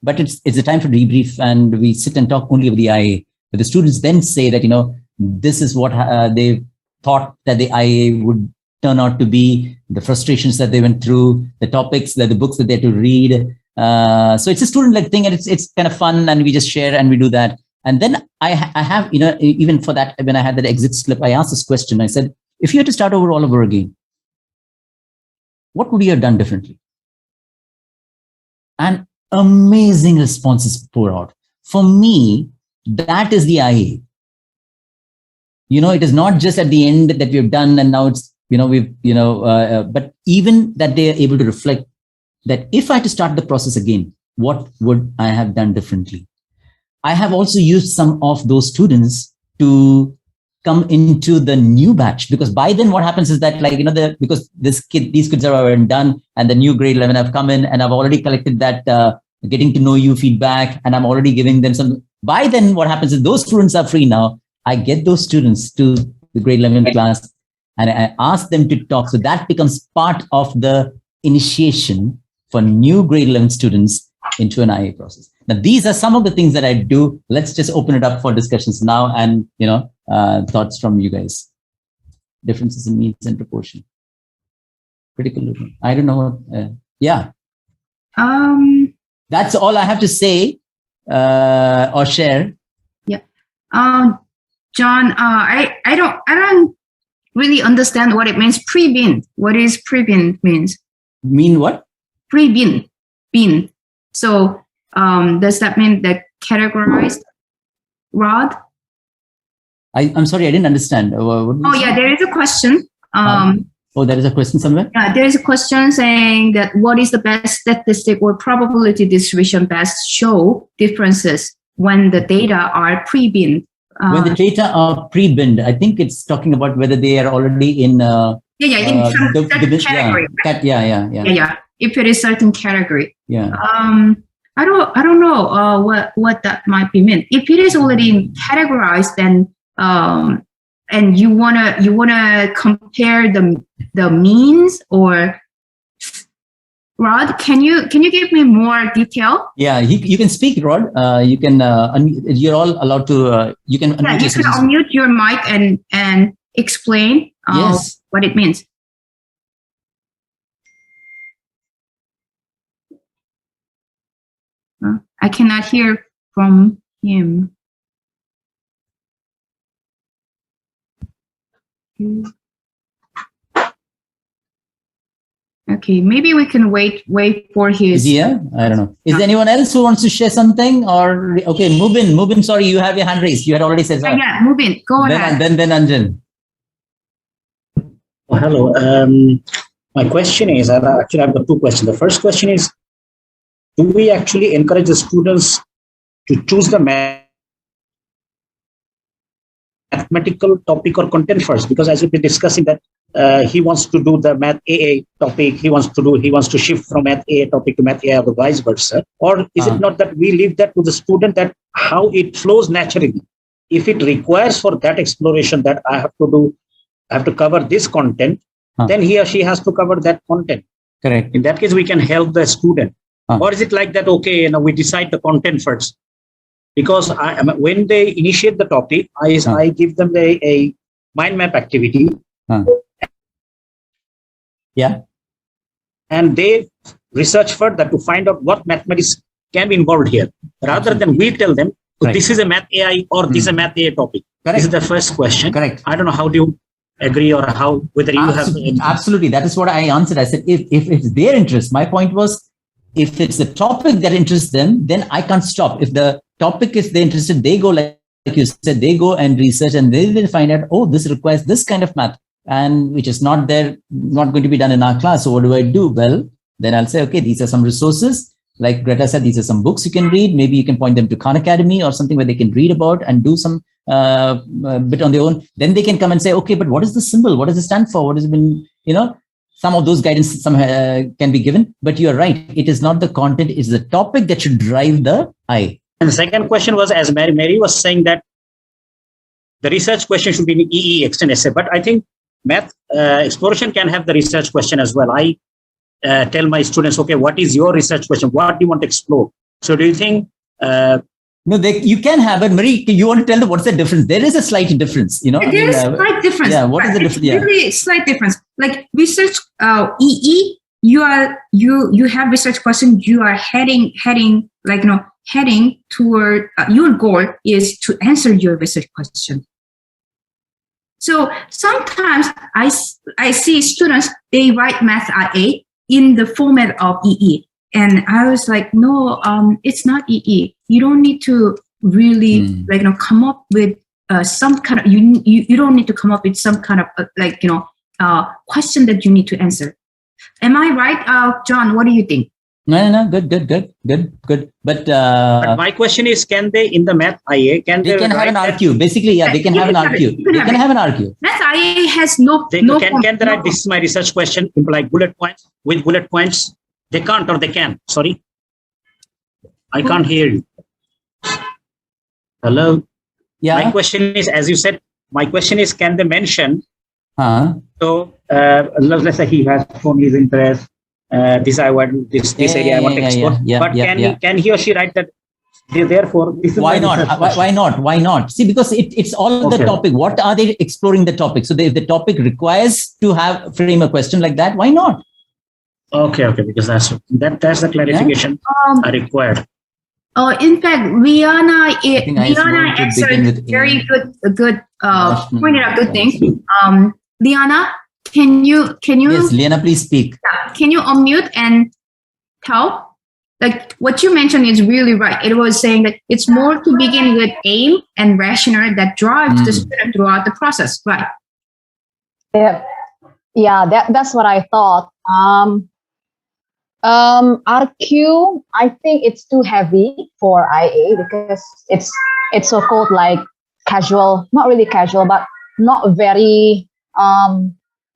but it's a time for debrief, and we sit and talk only of the IA. But the students then say that, this is what they thought that the IA would turn out to be, the frustrations that they went through, the topics, the books that they had to read. So it's a student-led thing, and it's kind of fun, and we just share and we do that. And then I have, even for that, when I had that exit slip, I asked this question. I said, if you had to start all over again, what would you have done differently? And amazing responses pour out. For me, that is the IA. It is not just at the end that we've done and now it's, but even that they are able to reflect that if I had to start the process again, what would I have done differently? I have also used some of those students to come into the new batch, because by then what happens is that, because these kids are already done and the new grade 11 have come in, and I've already collected that getting to know you feedback, and I'm already giving them some. By then what happens is those students are free now. I get those students to the grade 11 class and I ask them to talk. So that becomes part of the initiation for new grade 11 students into an IA process. Now, these are some of the things that I do. Let's just open it up for discussions now and, thoughts from you guys. Differences in means and proportion. Critical learning. I don't know. Yeah. That's all I have to say or share. Yeah. John, I don't really understand what it means. Pre-bin. What is pre-bin means? Mean what? Pre-bin. Bin. So does that mean that categorized rod? I'm sorry, I didn't understand. What did you say? there is a question. There is a question somewhere? Yeah, there is a question saying that what is the best statistic or probability distribution best show differences when the data are pre-binned? When the data are pre-binned, I think it's talking about whether they are already in in some certain category. Yeah. If it is certain category. Yeah. I don't know what that might be meant. If it is already categorized, then and you wanna compare the means, or Rod, can you give me more detail? Yeah, you can speak, Rod. You can you're all allowed to. You can unmute your mic and explain yes. what it means. I cannot hear from him. Okay, maybe we can wait for his. Yeah, I don't know. Is there anyone else who wants to share something? Or okay, Mubin. Sorry, you have your hand raised. You had already said that. Yeah, Mubin, go ahead. Then Anjan. Oh, hello. My question is, I've got two questions. The first question is, do we actually encourage the students to choose the mathematical topic or content first? Because as we've been discussing that he wants to do the math AA topic, he wants to shift from math AA topic to math AA or vice versa. Or is it not that we leave that to the student, that how it flows naturally? If it requires for that exploration that I have to cover this content, then he or she has to cover that content. Correct. In that case, we can help the student. Or is it like that, okay, we decide the content first? Because when they initiate the topic, I give them a mind map activity. Yeah. And they research further to find out what mathematics can be involved here, rather than we tell them, this is a math AI or this is a math AI topic. Correct. This is the first question. Correct. I don't know how do you agree, or whether you have. Absolutely. That is what I answered. I said, if it's their interest, my point was, if it's the topic that interests them, then I can't stop. If the topic is they're interested, they go, like you said, they go and research, and they will find out, oh, this requires this kind of math, and which is not going to be done in our class. So what do I do? Well, then I'll say, okay, these are some resources. Like Greta said, these are some books you can read. Maybe you can point them to Khan Academy or something where they can read about and do some bit on their own. Then they can come and say, okay, but what is the symbol? What does it stand for? What has been, some of those guidance can be given. But you're right. It is not the content. It's the topic that should drive the eye. And the second question was, as Mary was saying, that the research question should be in EE, extend essay. But I think math exploration can have the research question as well. I tell my students, okay, what is your research question? What do you want to explore? So do you think... No, you can have it. Marie, you want to tell them what's the difference? There is a slight difference, There is a slight difference. Yeah, what is the difference? Yeah. Really slight difference. Like research EE, you have research questions, you are heading toward your goal is to answer your research question. So sometimes I see students, they write math IA in the format of EE. And I was like, no, it's not EE. You don't need to really come up with some kind of, you don't need to come up with some kind of question that you need to answer. Am I right, John? What do you think? No, good. But my question is, can they, in the math IA, can they have an RQ? Basically, yeah, they can have an RQ. They can have an RQ. Math IA has no. Can they write, this is my research question, like bullet points, with bullet points? They can't, or they can. Sorry, I can't hear you. Hello. Yeah. My question is, as you said, my question is, can they mention? So let's say he has shown his interest. This area I want to explore. But can he or she write that? Therefore, this is why not? See, because it's all the topic. What are they exploring the topic? So if the topic requires to frame a question like that, why not? Okay, because that's the clarification I required. In fact, Rihanna answered very good pointed out good things. Liana, can you? Yes, Liana, please speak. Can you unmute and tell like what you mentioned is really right. It was saying that it's more to begin with aim and rationale that drives the student throughout the process, right? Yeah, that's what I thought. RQ, I think it's too heavy for IA because it's so-called like casual, not really casual, but not very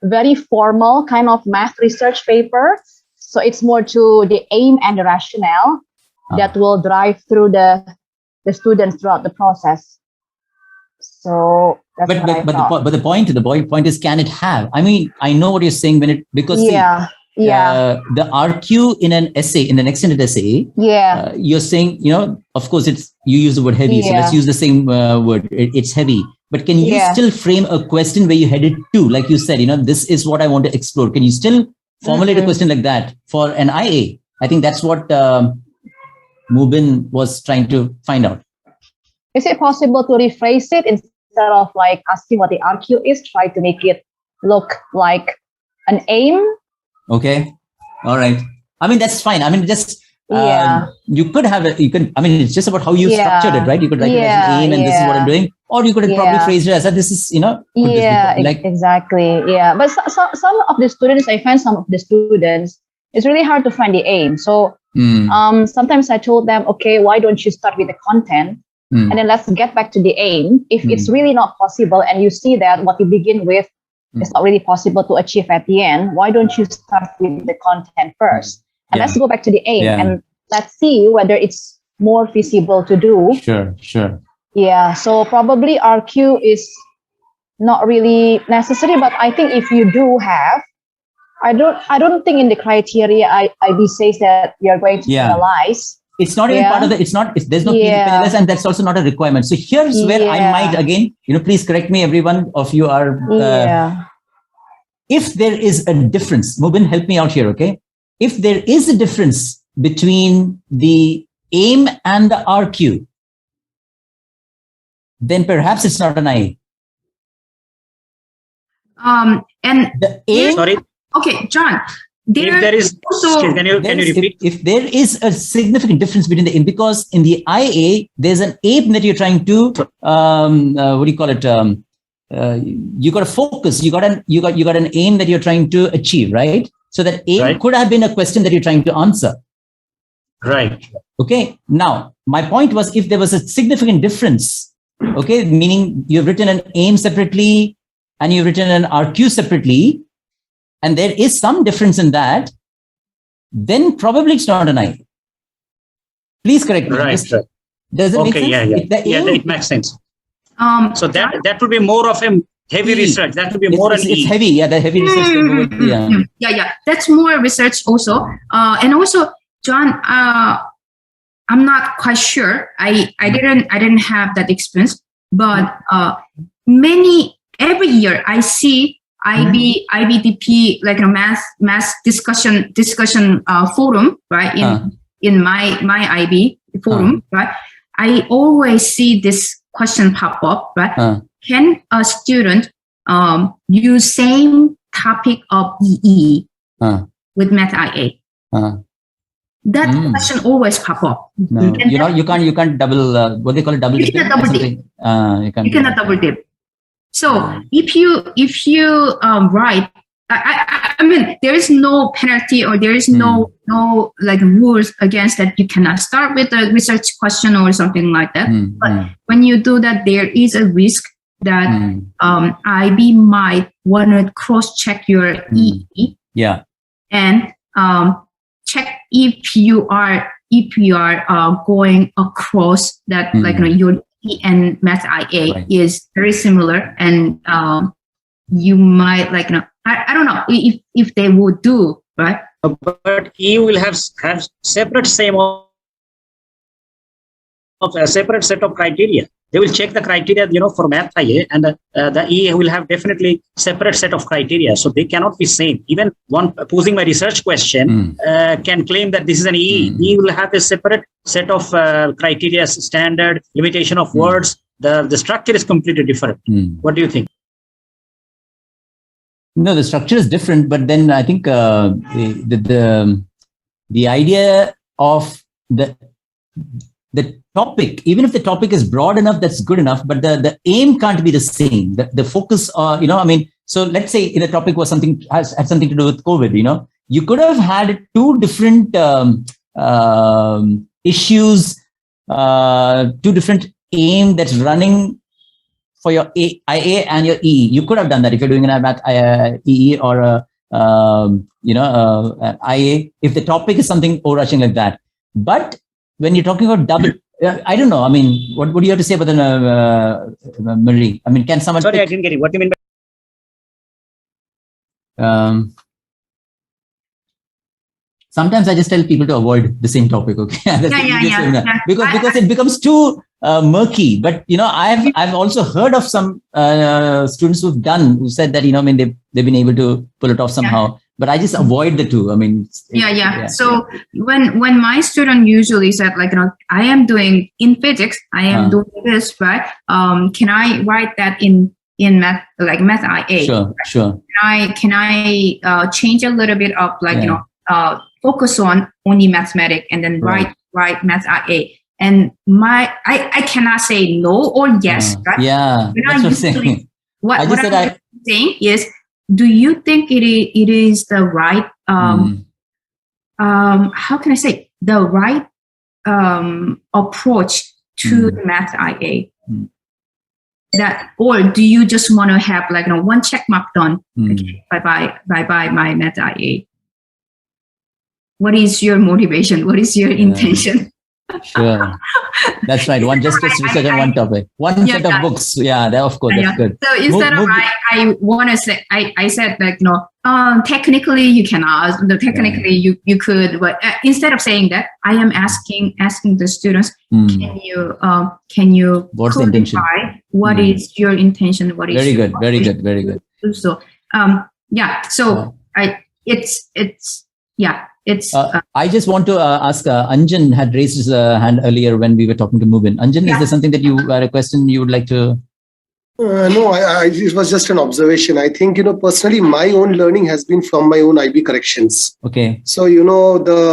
very formal kind of math research paper. So it's more to the aim and the rationale that will drive through the students throughout the process. So that's the point is, can it have? I mean, I know what you're saying when it, because the RQ in an essay, in an extended essay, you're saying, of course you use the word heavy, so let's use the same word. It's heavy, but can you still frame a question where you headed to, like you said, this is what I want to explore. Can you still formulate a question like that for an IA? I think that's what Mubin was trying to find out. Is it possible to rephrase it instead of like asking what the RQ is, try to make it look like an aim? Okay. All right. I mean, that's fine. I mean, just, you could have it, I mean, it's just about how you structured it, right? You could write it as an aim and this is what I'm doing. Or you could have probably phrased it as this is, exactly. Yeah. But some of the students, I find some of the students, it's really hard to find the aim. So sometimes I told them, okay, why don't you start with the content? And then let's get back to the aim. If it's really not possible and you see that what you begin with is not really possible to achieve at the end, why don't you start with the content first? And let's go back to the aim and let's see whether it's more feasible to do. Sure. Yeah, so probably RQ is not really necessary, but I think if you do have, I don't think in the criteria IB says that we are going to analyze. It's not even part of the, there's no PNLS, and that's also not a requirement. So here's where I might, again, please correct me, everyone of you are, if there is a difference, Mubin, help me out here, okay? If there is a difference between the aim and the RQ, then perhaps it's not an IA. And the aim, sorry. Okay, John. If there is also, can you repeat? If there is a significant difference between the aim, because in the IA there's an aim that you're trying to what do you call it? You got a focus. You got an aim that you're trying to achieve, right? So that aim could have been a question that you're trying to answer. Right. Okay. Now my point was, if there was a significant difference, okay, meaning you've written an aim separately and you've written an RQ separately, and there is some difference in that, then probably it's not an IA. Please correct me. Right. Does it make sense? It makes sense. So that would be more of a heavy research. That would be more an it's heavy. Yeah, the heavy research. Yeah. That's more research also. And also, John, I'm not quite sure. I didn't have that experience, but every year I see IBDP, like a math discussion forum, right? In my IB forum, right? I always see this question pop up, right? Can a student use same topic of EE with Math IA? That question always pop up. No, you can't double. What they call it, double dip. You cannot double dip. You cannot double dip. So if you write, I mean, there is no penalty or there is no like rules against that. You cannot start with a research question or something like that. But when you do that, there is a risk that IB might want to cross check your EE. Yeah. And check if you are going across that, like your E and Math IA is very similar, and you might I don't know if they would do, right? But E will have separate a separate set of criteria. They will check the criteria, for Math IA, and the E will have definitely separate set of criteria. So they cannot be same. Even one posing my research question can claim that this is an E. E will have a separate set of criteria, standard, limitation of words. The structure is completely different. What do you think? No, the structure is different, but then I think the idea of the topic, even if the topic is broad enough, that's good enough, but the aim can't be the same. The focus, so let's say the topic was had something to do with COVID, you could have had two different issues, two different aim that's running for your IA and your EE. You could have done that if you're doing an math EE or an IA, if the topic is something overarching like that. But when you're talking about double, I don't know. I mean, what do you have to say about the Marie? I mean, can someone? Sorry, I didn't get it. What do you mean by? Sometimes I just tell people to avoid the same topic. Okay, because it becomes too murky. But I've also heard of some students who said that they've been able to pull it off somehow. Yeah. But I just avoid the two. I mean, So when my student usually said I am doing in physics, I am doing this, right? Can I write that in math, like math IA? Sure. Can I change a little bit of focus on only mathematics and then write math IA? And I cannot say no or yes. Right? Yeah, that's what I'm saying. What I'm saying is, do you think it is the right how can I say, the right approach to the math IA? That, or do you just want to have one check mark done? Okay, bye bye my math IA. What is your motivation? What is your intention? Sure, that's right. One just research on one topic, one set of books. Yeah, that, of course, that's good. So instead of I want to say, I said technically you cannot. Technically you could, but instead of saying that, I am asking the students, can you what's the intention? What is your intention? What is very good. So I just want to ask, Anjan had raised his hand earlier when we were talking to Mubin. Anjan, is there something that you had a question you would like to? No, it was just an observation. I think, personally, my own learning has been from my own IB corrections. Okay. So,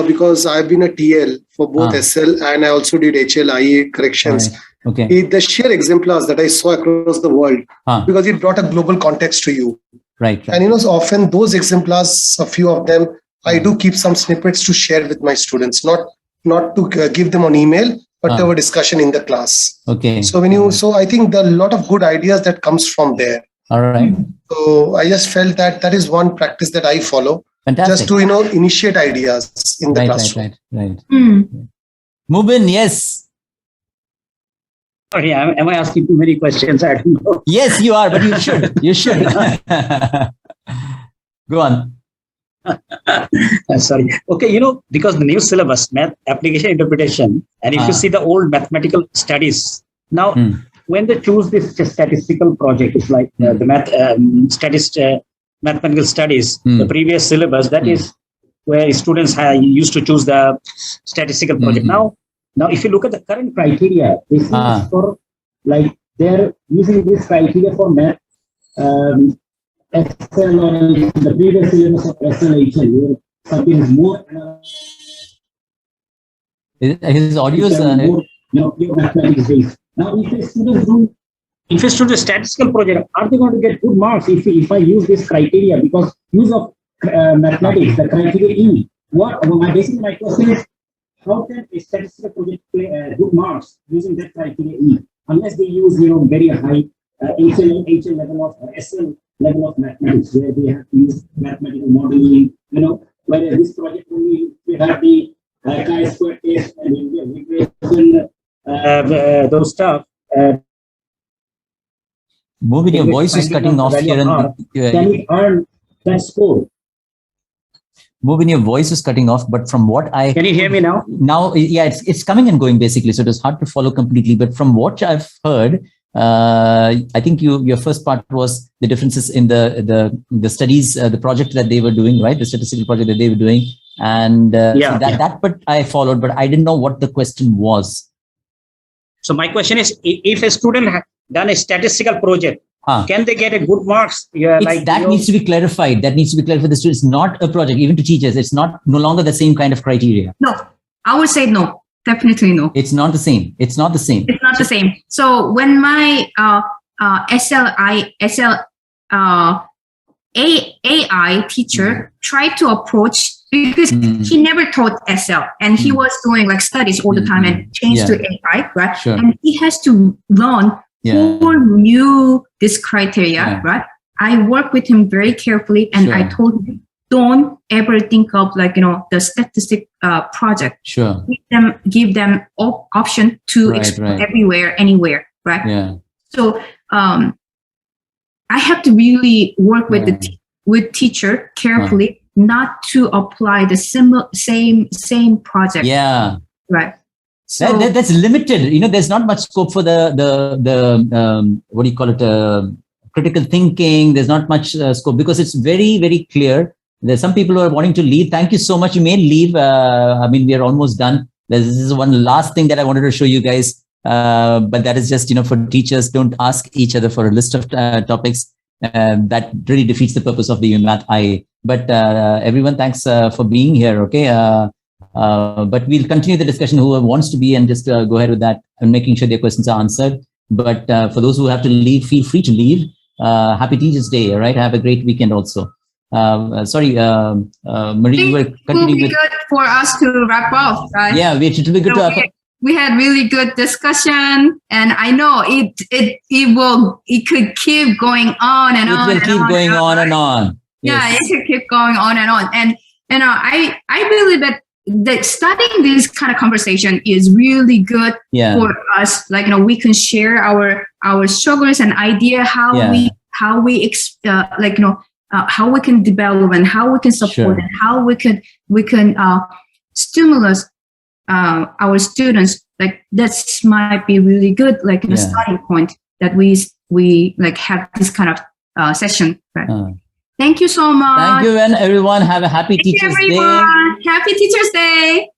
because I've been a TL for both SL and I also did HLIE corrections. Right. Okay. The sheer exemplars that I saw across the world, because it brought a global context to you. Right. And, often those exemplars, a few of them, I do keep some snippets to share with my students, not to give them on email, but to have a discussion in the class. Okay. So I think there are a lot of good ideas that comes from there. All right. So I just felt that is one practice that I follow. Fantastic. Just to initiate ideas in the classroom. Right. Mubin, yes. Sorry, am I asking too many questions? I don't know. Yes, you are, but you should. You should. Go on. Sorry. Okay, because the new syllabus, math application interpretation, and if you see the old mathematical studies, now when they choose this statistical project, it's like the mathematical studies, the previous syllabus, that is where students used to choose the statistical project. Now, if you look at the current criteria, this is for they're using this criteria for math. SL or the previous syllabus of SLHL, where something is more. His audio is pure mathematics based. Now, if a student do a statistical project, are they going to get good marks if I use this criteria? Because use of mathematics, the criteria E. My question is, how can a statistical project play good marks using that criteria E? Unless they use very high HL level of SL level of mathematics, where they have to use mathematical modeling, whereas this project only we have the chi-square test and integration, those stuff. Moving, your voice is cutting off here. Can it earn that score? Moving, your voice is cutting off, but from what I... Can you hear me now? Now, yeah, it's coming and going basically, so it is hard to follow completely, but from what I've heard, I think your first part was the differences in the studies, the project that they were doing, right? The statistical project that they were doing. And so that part I followed, but I didn't know what the question was. So my question is, if a student has done a statistical project, can they get a good marks? Needs to be clarified. That needs to be clarified for the students, not a project, even to teachers. It's no longer the same kind of criteria. No. I would say no. Definitely no. It's not the same. It's not the same. It's not the same. So when my AI teacher tried to approach, because he never taught SL and he was doing like studies all the time and changed to AI, right? Sure. And he has to learn who knew this criteria, right? I worked with him very carefully and I told him, don't ever think of like, the statistic project. Sure. Give them option to explore everywhere, anywhere, right? Yeah. So I have to really work with with teacher carefully, not to apply the same project. Yeah. Right. So that's limited. There's not much scope for the what do you call it? Critical thinking. There's not much scope because it's very, very clear. There's some people who are wanting to leave. Thank you so much. You may leave. We are almost done. This is one last thing that I wanted to show you guys. But that is just, for teachers, don't ask each other for a list of topics. That really defeats the purpose of the Math IA. But everyone, thanks for being here. Okay. But we'll continue the discussion. Whoever wants to be and just go ahead with that and making sure their questions are answered. But for those who have to leave, feel free to leave. Happy Teachers Day. All right. Have a great weekend also. Sorry, Marie, you were continuing. It will be good for us to wrap up, right? Yeah, it will be good to. We had really good discussion, and I know it could keep going on and on. It will keep going on and on. Yeah, it could keep going on and on. And I believe that starting this kind of conversation is really good for us. Like we can share our struggles and idea how we how we can develop and how we can support and how we can stimulate our students. Like that's might be really good, like a starting point that we like have this kind of session. Right? Thank you so much. Thank you, and everyone have a happy Teachers Day. Happy Teachers Day.